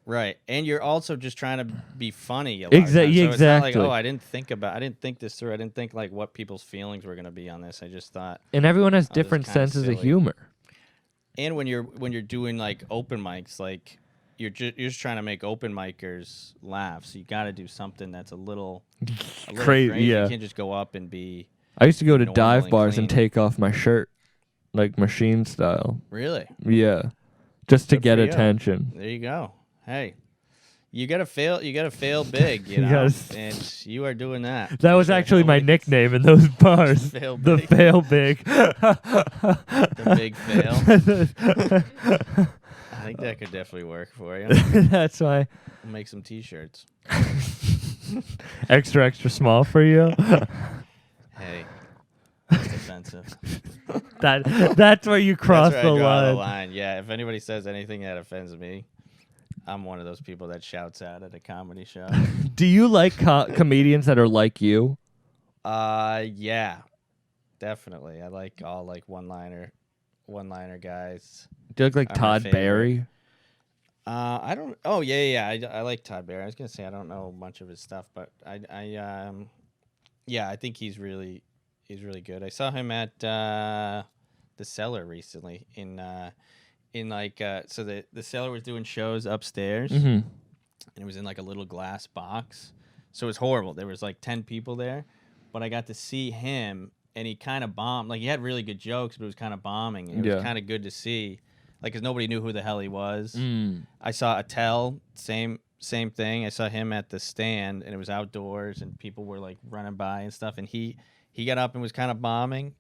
Right, and you're also just trying to be funny. A lot of times. So it's not Exactly. like, oh, I didn't think this through. I didn't think like what people's feelings were gonna be on this. I just thought. And everyone has Oh, this is different kinda senses of silly. humor. And when you're doing like open mics, like you're just trying to make open micers laugh. So you got to do something that's a little Crazy, crazy. yeah. You can't just go up and be I used to go to normal dive and bars and clean. take off my shirt, like machine style. really. Yeah, just to Good get for you. attention. There you go. Hey, you gotta fail. You gotta fail big. You know, Yes. and you are doing that. That was Okay, actually my nobody- nickname in those bars. Fail The big. fail big. The big fail. I think that could definitely work for you. That's why We'll make some T-shirts. extra small for you. Hey, that's offensive. That's where you cross That's where the I draw line. the line. Yeah, if anybody says anything that offends me, I'm one of those people that shouts out at a comedy show. Do you like comedians that are like you? Yeah, definitely. I like all like one-liner guys. Do you look like Are my Todd favorite. Barry? I don't. Oh yeah. I like Todd Barry. I was gonna say I don't know much of his stuff, but yeah, I think he's really good. I saw him at the Cellar recently in like so the Cellar was doing shows upstairs, Mm-hmm. and it was in like a little glass box, so it was horrible. There was like 10 people there, but I got to see him, and he kind of bombed. Like he had really good jokes, but it was kind of bombing. And it was kind of good to see, like, because nobody knew who the hell he was. I saw Attell, same thing. I saw him at the stand, and it was outdoors, and people were like running by and stuff. And he got up and was kind of bombing,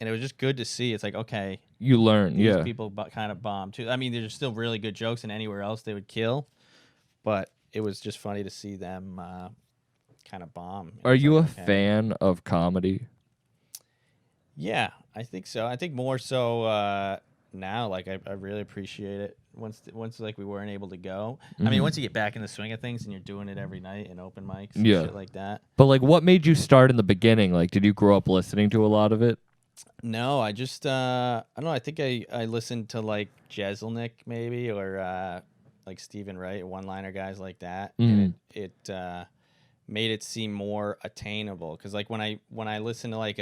and it was just good to see. It's like, okay, You learn, these yeah. people kind of bomb too. I mean, there's still really good jokes, and anywhere else they would kill, but it was just funny to see them kind of bomb. It Are was you a like, okay. fan of comedy? Yeah, I think so. I think more so now. Like I really appreciate it. Once like we weren't able to go. I mean, once you get back in the swing of things and you're doing it every night in open mics and Yeah. shit like that. But like, what made you start in the beginning? Like, did you grow up listening to a lot of it? No, I just I don't know. I think I listened to like Jeselnik maybe or like Stephen Wright, one-liner guys like that, and it made it seem more attainable. Because like when I listen to like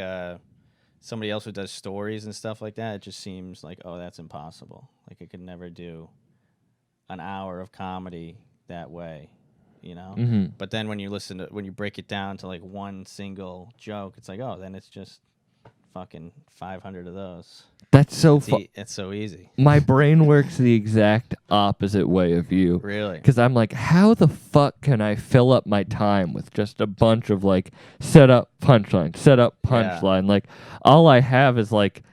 somebody else who does stories and stuff like that, it just seems like, oh, that's impossible. Like I could never do an hour of comedy that way, you know. But then when you break it down to like one single joke, it's like, oh, then it's just fucking 500 of those. That's so fun. It's so easy. My brain works the exact opposite way of you. Really? Because I'm like, how the fuck can I fill up my time with just a bunch of like set up punchline? Like, all I have is like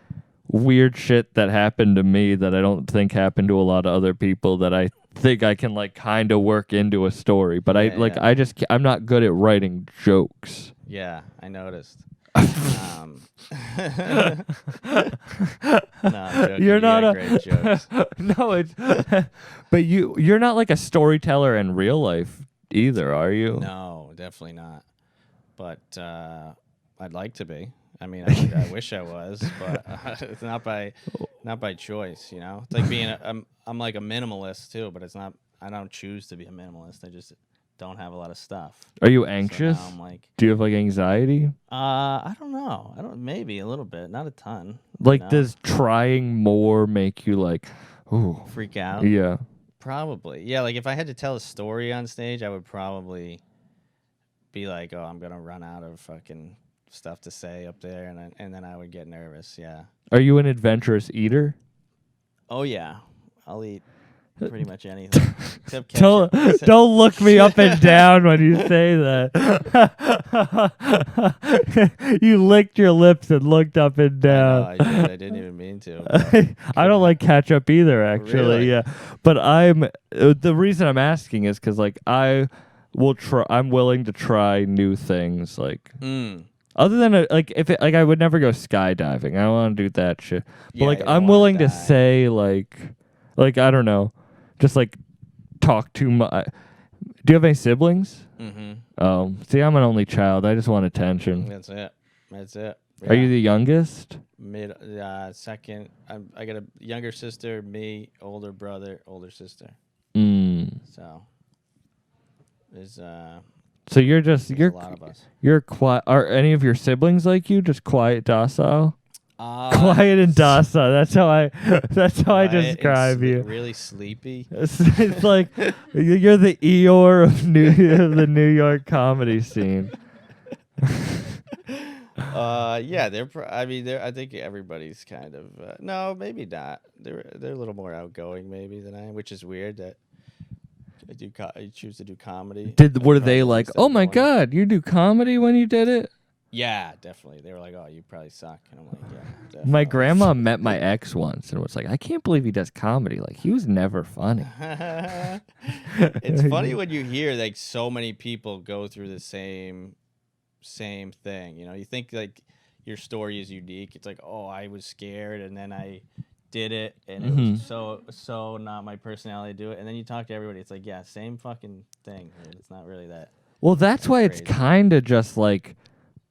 weird shit that happened to me that I don't think happened to a lot of other people that I think I can like kind of work into a story. But I'm not good at writing jokes. Yeah, I noticed. No, I'm joking. You're You not got a great jokes. no, it's but you're not like a storyteller in real life either, are you? No, definitely not. But I'd like to be. I mean, I wish I was, but it's not by choice. You know, it's like being I'm like a minimalist too, but it's not. I don't choose to be a minimalist. I just don't have a lot of stuff. Are you So anxious? now I'm like, Do you have like anxiety? I don't know. Maybe a little bit, not a ton. Like, No. does trying more make you like, ooh, Freak out? yeah? Probably. Yeah, like if I had to tell a story on stage, I would probably be like, oh, I'm gonna run out of fucking stuff to say up there, and then I would get nervous. Yeah. Are you an adventurous eater? Oh yeah, I'll eat pretty much anything except Don't ketchup. don't look me up and down when you say that. You licked your lips and looked up and down. I did. I didn't even mean to. I don't like ketchup either, actually. Really? Yeah, but the reason I'm asking is because like I'm willing to try new things. Like other than I would never go skydiving. I don't want to do that shit. But Yeah, like you don't I'm wanna willing to die. say like I don't know, just like talk too much. Do you have any siblings? Mm-hmm. See, I'm an only child. I just want attention. That's it. That's it. Are you the youngest? Second? I got a younger sister, me, older brother, older sister. So there's So you're a lot of us. you're quiet. Are any of your siblings like you? Just quiet, docile. Quiet and docile. That's how I describe you. Really sleepy. It's like you're the Eeyore of the New York comedy scene. Yeah, I think everybody's kind of no, maybe not. They're a little more outgoing maybe than I am, which is weird that I choose to do comedy. Were they like, oh my God, you do comedy when you did it? Yeah, definitely. They were like, oh, you probably suck. And I'm like, yeah, definitely. My grandma met my ex once and was like, I can't believe he does comedy. Like, he was never funny. It's funny when you hear like so many people go through the same thing. You know, you think like your story is unique. It's like, oh, I was scared and then I did it and it was so not my personality to do it. And then you talk to everybody. It's like, yeah, same fucking thing. It's not really that. Well, that's why it's kind of just like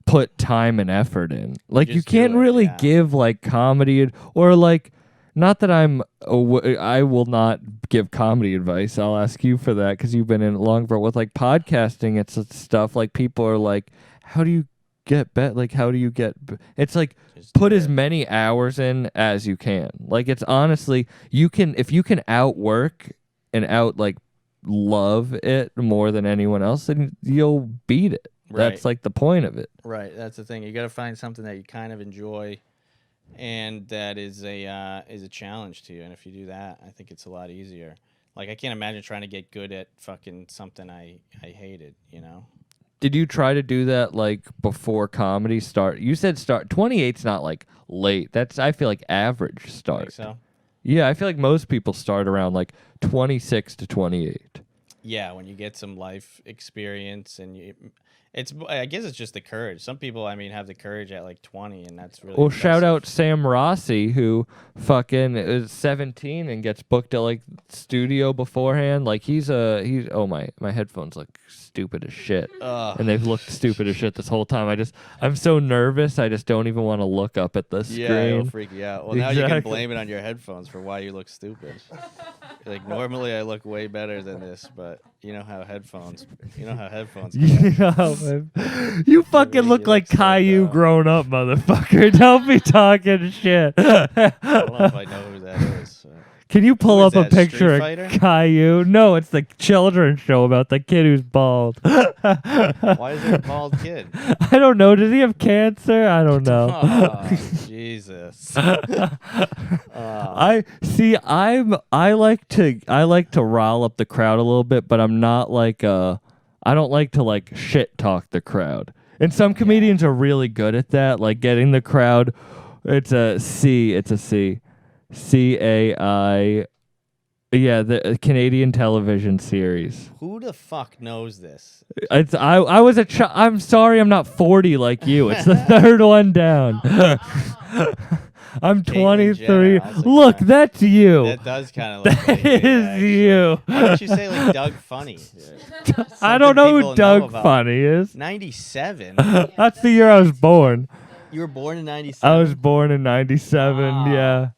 put time and effort in. Like you can't really give like comedy or like, not that I will not give comedy advice. I'll ask you for that because you've been in it long. But with like podcasting, it's stuff like people are like, how do you get bet? Like, how do you get? It's like just put as many hours in as you can. Like it's honestly, if you can outwork and love it more than anyone else, then you'll beat it. Right. That's like the point of it. Right. That's the thing. You got to find something that you kind of enjoy, and that is a challenge to you. And if you do that, I think it's a lot easier. Like I can't imagine trying to get good at fucking something I hated. You know. Did you try to do that like before comedy start? You said start 28's not like late. That's I feel like average start. Think so? Yeah, I feel like most people start around like 26 to 28. Yeah, when you get some life experience and I guess it's just the courage. Some people, have the courage at like 20, and that's really Well, impressive. shout out Sam Rossi, who fucking is 17 and gets booked at like studio beforehand. Like my headphones look stupid as shit, and they've looked stupid as shit this whole time. I'm so nervous. I just don't even want to look up at the screen. Yeah, it'll freak you out. Well, now you can blame it on your headphones for why you look stupid. Like normally I look way better than this, but you know how headphones. You fucking look like Caillou grown up, motherfucker. Don't be talking shit. I don't know if I know who that is. Can you pull up a picture of Caillou? No, it's the children's show about the kid who's bald. Why is there a bald kid? I don't know. Does he have cancer? I don't know. Oh, Jesus. I like to rile up the crowd a little bit, but I'm not like I don't like to like shit talk the crowd. And some comedians are really good at that, like getting the crowd. It's a C. CAI. Yeah, the Canadian television series. Who the fuck knows this? I was a I'm sorry I'm not 40 like you. It's the third one down. I'm 23. Look, that's you. That does kind of look like That is you. Why don't you say like Doug Funny? I don't know who Doug Funny is. 97? That's the year I was born. You were born in 97? I was born in 97, yeah.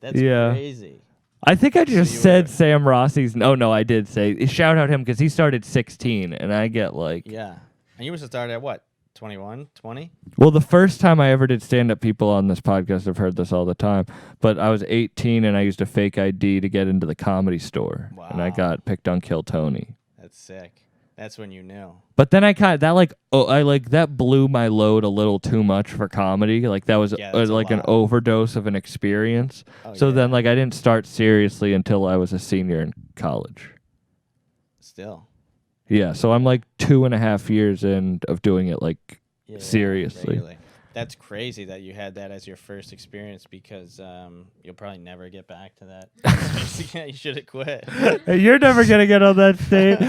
That's crazy. I think I just said Sam Rossi's. No, I did say. Shout out him because he started 16, and I get like. Yeah. And you must have started at what? 21? 20? Well, the first time I ever did stand-up, people on this podcast have heard this all the time, but I was 18, and I used a fake ID to get into the Comedy Store. Wow. And I got picked on Kill Tony. That's sick. That's when you knew. But then that blew my load a little too much for comedy. Like that was like an overdose of an experience. Then like I didn't start seriously until I was a senior in college. Still. Yeah, so I'm like 2.5 years in of doing it like seriously. Regularly. That's crazy that you had that as your first experience because you'll probably never get back to that. You should have quit. You're never going to get on that stage.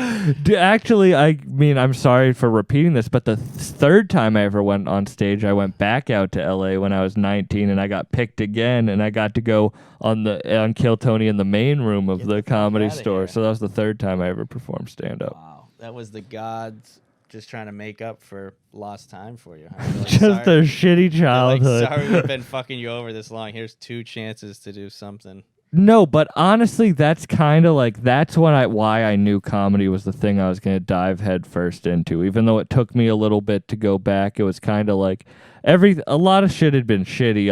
Actually, I'm sorry for repeating this, but the third time I ever went on stage, I went back out to LA when I was 19 and I got picked again and I got to go on Kill Tony in the main room of the Comedy Store. So that was the third time I ever performed stand-up. Wow. That was the gods just trying to make up for lost time for you. Like, just a shitty childhood. Like, sorry we've been fucking you over this long. Here's 2 chances to do something. No, but honestly, that's kind of like that's why I knew comedy was the thing I was going to dive head first into. Even though it took me a little bit to go back, it was kind of like a lot of shit had been shitty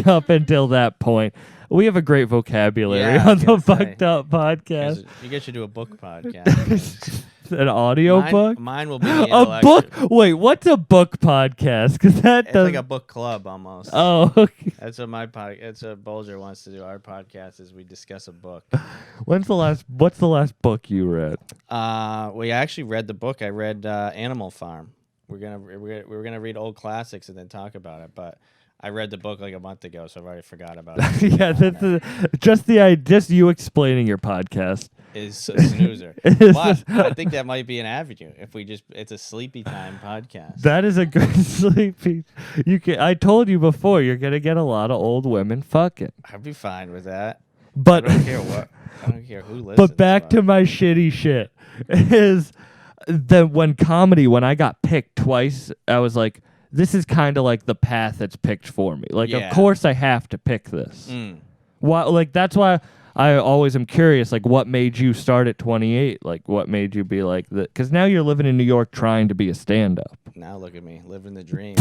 up until that point. We have a great vocabulary Yeah, I on was the gonna say. Fucked Up podcast. You guys should do a book podcast. An audio book? Mine will be the A book? Wait, what's a book podcast? Because that It's does. like a book club almost. Oh, okay. That's what That's what Bolger wants to do. Our podcast is we discuss a book. What's the last book you read? We actually read the book. I read Animal Farm. We were gonna read old classics and then talk about it, but I read the book like a month ago, so I've already forgot about it. Yeah, just you explaining your podcast. Is a snoozer. But I think that might be an avenue if it's a sleepy time podcast. That is a good sleepy. I told you before, you're gonna get a lot of old women fucking. I'd be fine with that. But I don't care what. I don't care who listens. But back to my shitty shit is that when I got picked twice, I was like, this is kind of like the path that's picked for me. Like, Yeah. of course I have to pick this. Mm. Why? Like, that's why I always am curious. Like, what made you start at 28? Like, what made you be like that? Because now you're living in New York trying to be a stand-up. Now look at me, living the dream.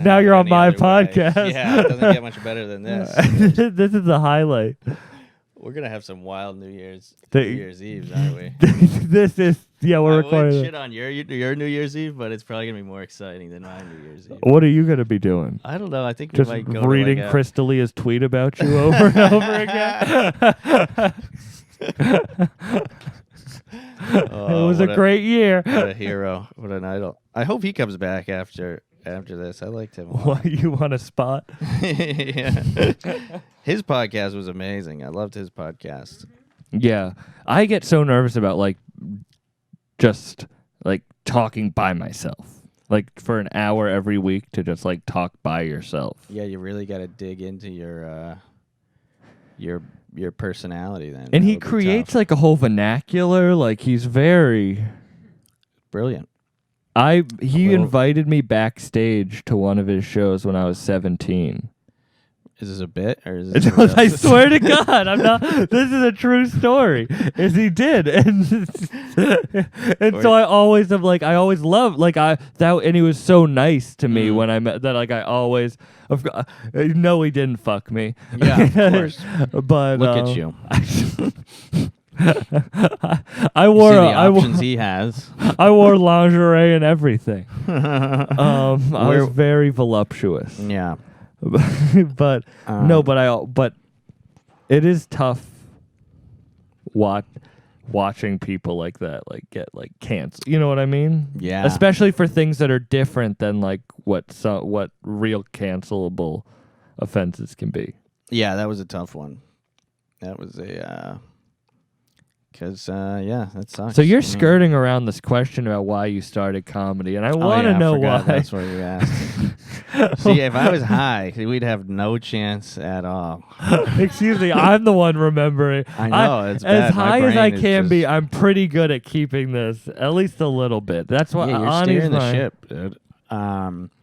Now you're on my Any other way. podcast. Yeah, it doesn't get much better than this. This is the highlight. We're gonna have some wild New Year's The- Eves, aren't we? This is we're I would recording. shit on your New Year's Eve, but it's probably gonna be more exciting than my New Year's Eve. What are you gonna be doing? I don't know. I think we Just might go reading to like Chris D'Elia's tweet about you over and over again. It was a great year. What a hero! What an idol! I hope he comes back after this. I liked him. A lot. What, you want a spot? Yeah. His podcast was amazing. I loved his podcast. Yeah, I get so nervous about like just like talking by myself, like for an hour every week to just like talk by yourself. Yeah, you really got to dig into your personality then. And That he would be creates tough. like a whole vernacular. Like he's very. Brilliant. He Well- invited me backstage to one of his shows when I was 17. Is this a bit or is this? I swear to God, I'm not. This is a true story. Is he did, and so I always have like I always loved like and he was so nice to me when I met that like I always no he didn't fuck me. Yeah, of course. But Look at you. I You wore see the I wore options he has. I wore lingerie and everything. I was very voluptuous. Yeah. but but it is tough watching people like that like get like canceled. You know what I mean? Yeah. Especially for things that are different than like what real cancelable offenses can be. Yeah, that was a tough one. That was that sucks. So you're skirting around this question about why you started comedy, and I want to know why. That's what you asked. See, if I was high, we'd have no chance at all. Excuse me, I'm the one remembering. I know, it's as bad. My high as I brain is can be. just- I'm pretty good at keeping this at least a little bit. That's what Yeah, you're Ani's steering the my- ship, dude.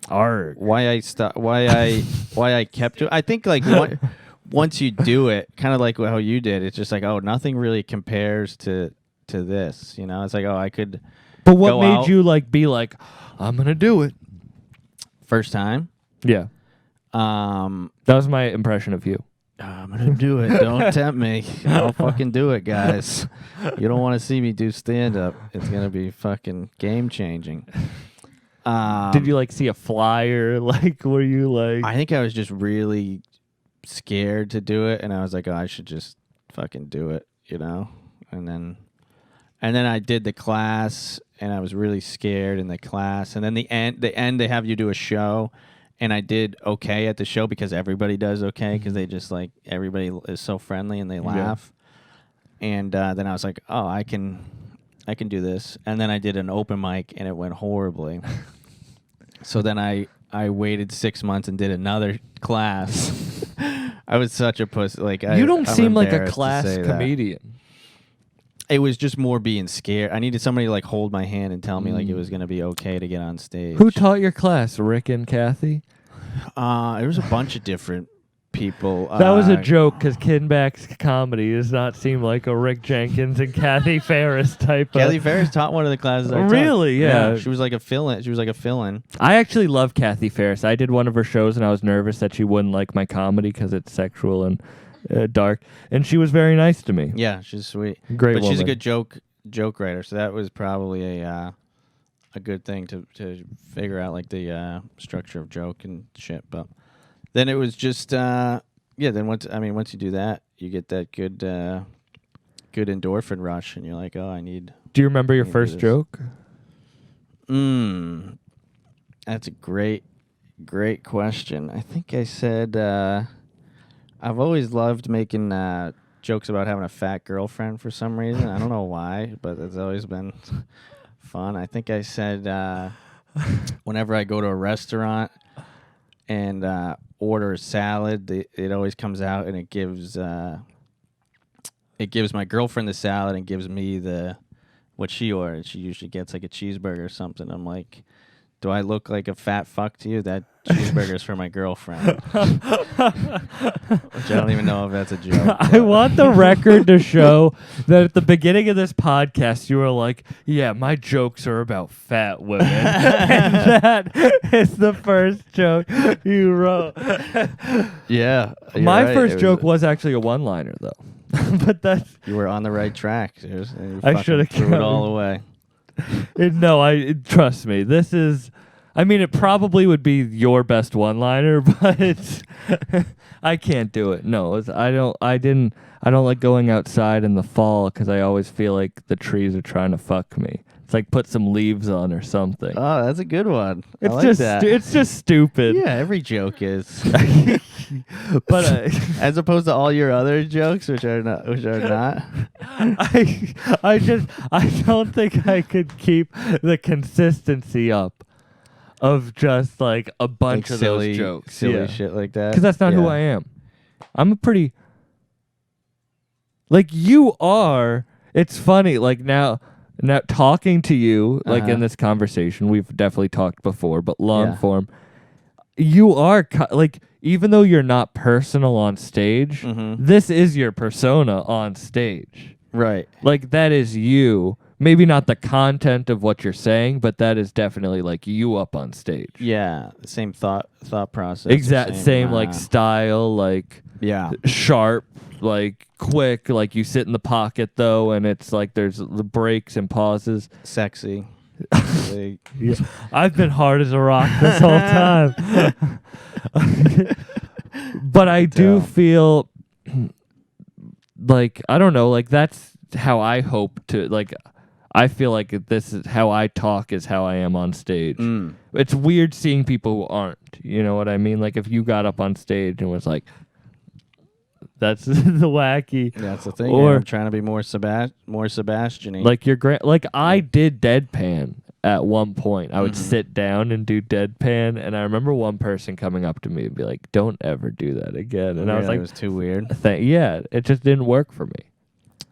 Arg. Why I kept it? I think like once you do it, kind of like how you did, it's just like, oh, nothing really compares to this. You know, it's like, oh, I could. But what go made out- you like be like, I'm gonna do it? First time. Yeah, That that was my impression of you. I'm gonna do it. Don't tempt me. I'll fucking do it, guys. You don't want to see me do stand up. It's gonna be fucking game changing. Did you like see a flyer? Like, were you like? I think I was just really scared to do it, and I was like, oh, I should just fucking do it, you know. And then I did the class, and I was really scared in the class. And then the end they have you do a show, and I did okay at the show because everybody does okay because they just like everybody is so friendly and they laugh. And then I was like, oh, I can do this. And then I did an open mic, and it went horribly. So then I waited 6 months and did another class. I was such a pussy. Like you don't I'm seem like a embarrassed to class say that. comedian. It was just more being scared. I needed somebody to like hold my hand and tell me like it was gonna be okay to get on stage. Who taught your class? Rick and Kathy? There was a bunch of different people. That was a joke because Kinback's comedy does not seem like a Rick Jenkins and Kathy Ferris type. Kathy Ferris taught one of the classes. I taught. Really? Yeah. She was like a fill-in. I actually love Kathy Ferris. I did one of her shows and I was nervous that she wouldn't like my comedy because it's sexual and dark. And she was very nice to me. Yeah, she's sweet. Great but she's a woman. good joke writer. So that was probably a good thing to figure out, like the structure of joke and shit. But then it was just then once you do that, you get that good endorphin rush, and you're like, oh, I need. Do you remember your do first this. joke? That's a great question. I think I said I've always loved making jokes about having a fat girlfriend for some reason. I don't know why, but it's always been fun. I think I said whenever I go to a restaurant and order a salad, it always comes out and it gives my girlfriend the salad and gives me what she ordered. She usually gets like a cheeseburger or something. I'm like, do I look like a fat fuck to you? That cheeseburger's for my girlfriend. Which I don't even know if that's a joke. I want the record to show that at the beginning of this podcast, you were like, yeah, my jokes are about fat women. And that is the first joke you wrote. Yeah. My right. first joke was actually a one-liner, though. But that's... You were on the right track. You I should have threw it all away. Trust me. This is... I mean, it probably would be your best one-liner, but it's... I can't do it. No, I don't like going outside in the fall because I always feel like the trees are trying to fuck me. It's like put some leaves on or something. Oh, that's a good one. It's I like just that. it's just stupid. Yeah, every joke is. But as opposed to all your other jokes, which are not. I don't think I could keep the consistency up of just like a bunch Like of silly, those jokes. silly shit like that. Because that's not who I am. I'm a pretty... Like, you are... It's funny, like, now talking to you, like, in this conversation, we've definitely talked before, but long form, you are, like, even though you're not personal on stage, this is your persona on stage. Right. Like, that is you. Maybe not the content of what you're saying, but that is definitely like you up on stage. Yeah, the same thought process. Same like style, like sharp, like quick, like you sit in the pocket though, and it's like there's the breaks and pauses. Sexy. I've been hard as a rock this whole time. But I do feel like, I don't know, like that's how I hope to, like, I feel like this is how I talk is how I am on stage. It's weird seeing people who aren't, you know what I mean? Like if you got up on stage and was like, that's the wacky. That's the thing. Or I'm trying to be more Sebastian-y. like your like I did deadpan at one point. I would sit down and do deadpan, and I remember one person coming up to me and be like, "Don't ever do that again." And I was like, "It was too weird." Yeah, it just didn't work for me.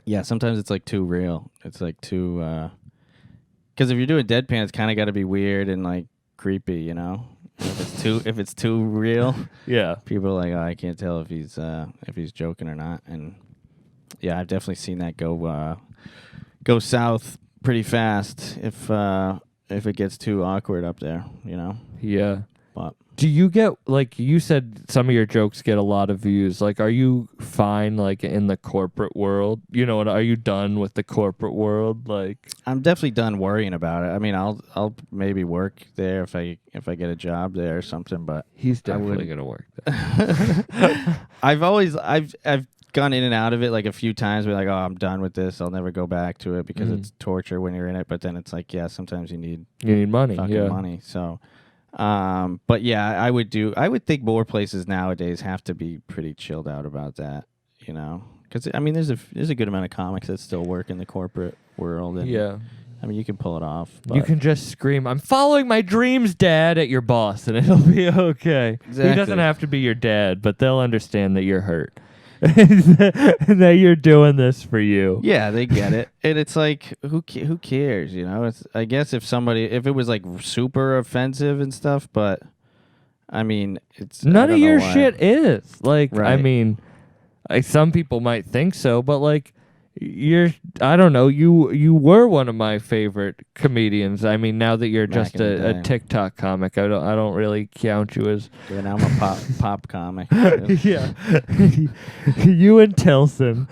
Yeah, sometimes it's like too real. It's like too, because if you're doing deadpan, it's kind of got to be weird and like creepy, you know. If it's too real, people are like, oh, I can't tell if he's joking or not. And yeah, I've definitely seen that go south pretty fast if it gets too awkward up there, you know. Yeah. But do you get, like you said, some of your jokes get a lot of views? Like, are you fine, like, in the corporate world? You know, are you done with the corporate world? Like, I'm definitely done worrying about it. I mean, I'll maybe work there if I get a job there or something. But he's definitely gonna work there. I've gone in and out of it like a few times. Be like, oh, I'm done with this. I'll never go back to it because it's torture when you're in it. But then it's like, yeah, sometimes you need money, fucking money. So. But yeah, I would think more places nowadays have to be pretty chilled out about that, you know, because I mean, there's a good amount of comics that still work in the corporate world, and I mean, you can pull it off. But you can just scream, "I'm following my dreams, Dad," at your boss, and it'll be okay. Exactly. He doesn't have to be your dad, but they'll understand that you're hurt. That you're doing this for you. Yeah, they get it, and it's like, who cares, you know? It's, I guess if it was like super offensive and stuff, but I mean, it's None I of don't know your why. shit is. Like, I Right. mean, some people might think so, but like, I don't know, you were one of my favorite comedians. I mean, now that you're Back just in the a day. TikTok comic, I don't really count you as. Yeah, now I'm a pop comic. Yeah. You and Tilson.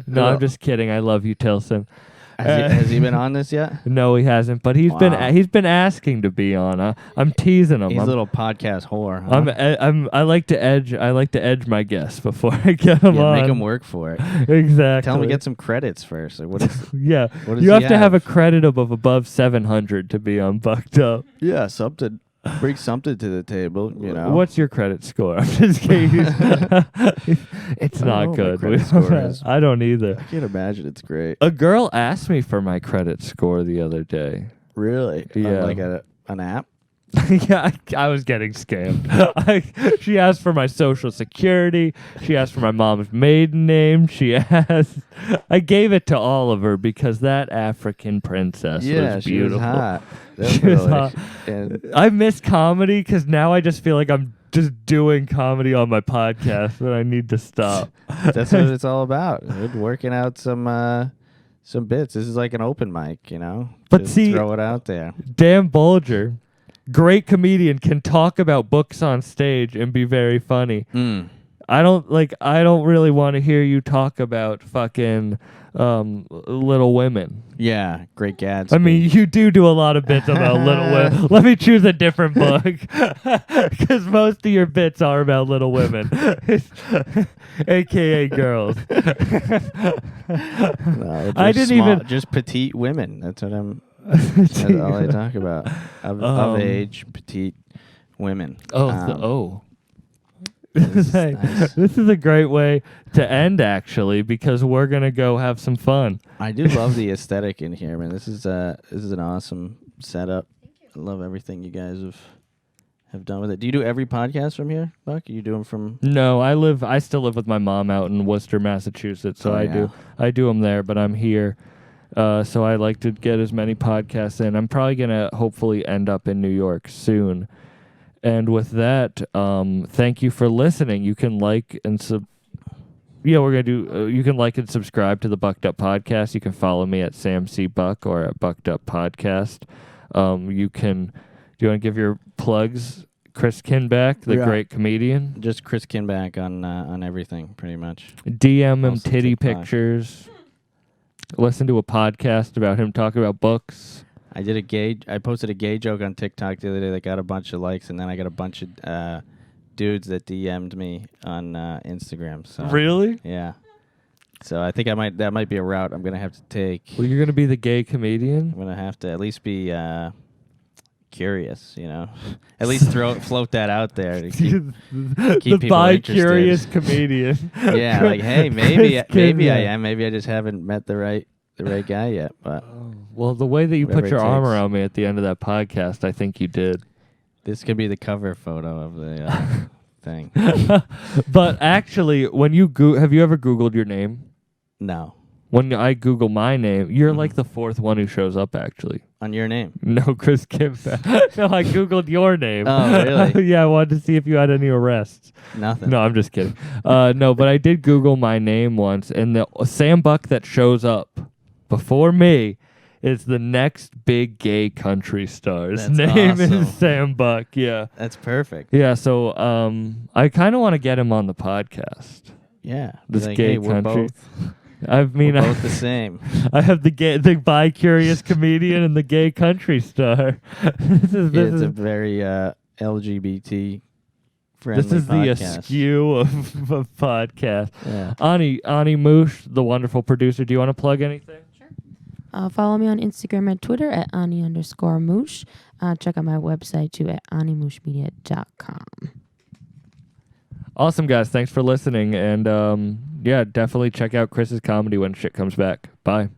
No, I'm just kidding. I love you, Tilson. Has he been on this yet? No, he hasn't, but he's Wow. been asking to be on. I'm teasing him. He's a I'm, little podcast whore. Huh? I like to edge my guests before I get them Yeah, on. make him work for it. Exactly. Tell him to get some credits first. Like, what is? Yeah, What does you he have to have a have? credit of above 700 to be on Bucked Up. Yeah, something. Bring something to the table. You know. What's your credit score? I'm just kidding. It's I don't know not what my good. credit score is. I don't either. I can't imagine. It's great. A girl asked me for my credit score the other day. Really? Yeah. On like an app. Yeah, I was getting scammed. She asked for my social security. She asked for my mom's maiden name. She asked. I gave it to Oliver because that African princess Yeah, was she beautiful. was hot. She was Definitely. hot. And I miss comedy because now I just feel like I'm just doing comedy on my podcast, and I need to stop. that's what it's all about. We're working out some bits. This is like an open mic, you know. But Just see- throw it out there. Dan Bolger, great comedian, can talk about books on stage and be very funny. I don't really want to hear you talk about fucking Little Women. Yeah, Great Gatsby. I mean, you do a lot of bits about Little Women. Let me choose a different book because most of your bits are about Little Women, aka girls. No, I just didn't even- just petite women. That's what I'm. That's all I talk about. Of age, petite women. This It's nice. this is a great way to end, actually, because we're gonna go have some fun. I do love the aesthetic in here, man. This is an awesome setup. I love everything you guys have done with it. Do you do every podcast from here, Buck? You do them from? No, I still live with my mom out in Worcester, Massachusetts, so Oh, I do them there, but I'm here. So I like to get as many podcasts in. I'm probably gonna hopefully end up in New York soon. And with that, thank you for listening. You can like and we're gonna do. You can like and subscribe to the Bucked Up Podcast. You can follow me at Sam C Buck or at Bucked Up Podcast. You can. Do you want to give your plugs? Chris Kinback, the Yeah. great comedian. Just Chris Kinback on everything, pretty much. DM him Also titty TikTok. pictures. Listen to a podcast about him talking about books. I posted a gay joke on TikTok the other day that got a bunch of likes, and then I got a bunch of dudes that DM'd me on Instagram. So Really? yeah. So I think that might be a route I'm gonna have to take. Well, you're gonna be the gay comedian. I'm gonna have to at least be curious, you know. At least float that out there to keep the people bi-curious interested. comedian. yeah, like hey, maybe Chris maybe I Kinback. am. Maybe I just haven't met the right guy yet. But Well, the way that you Whatever put your it arm takes. around me at the end of that podcast, I think you did. this could be the cover photo of the thing. But actually, when you have you ever Googled your name? No, When I Google my name, you're Mm-hmm. like the fourth one who shows up, actually. on your name. No, Chris Kinback. No, I Googled your name. Oh, really? Yeah, I wanted to see if you had any arrests. Nothing. No, I'm just kidding. No, but I did Google my name once, and the Sam Buck that shows up before me is the next big gay country star. His That's name awesome. is Sam Buck. Yeah. That's perfect. Yeah, so I kind of want to get him on the podcast. Yeah. This Like, gay hey, we're country. both, I mean, we're both the same. I have the bi-curious comedian and the gay country star. It's a very LGBT friendly This is the podcast. askew of podcast. Yeah. Ani Moosh, the wonderful producer. Do you want to plug anything? Follow me on Instagram and Twitter at Ani_Moosh. Check out my website too at animooshmedia.com. Awesome, guys. Thanks for listening. And yeah, definitely check out Chris's comedy when shit comes back. Bye.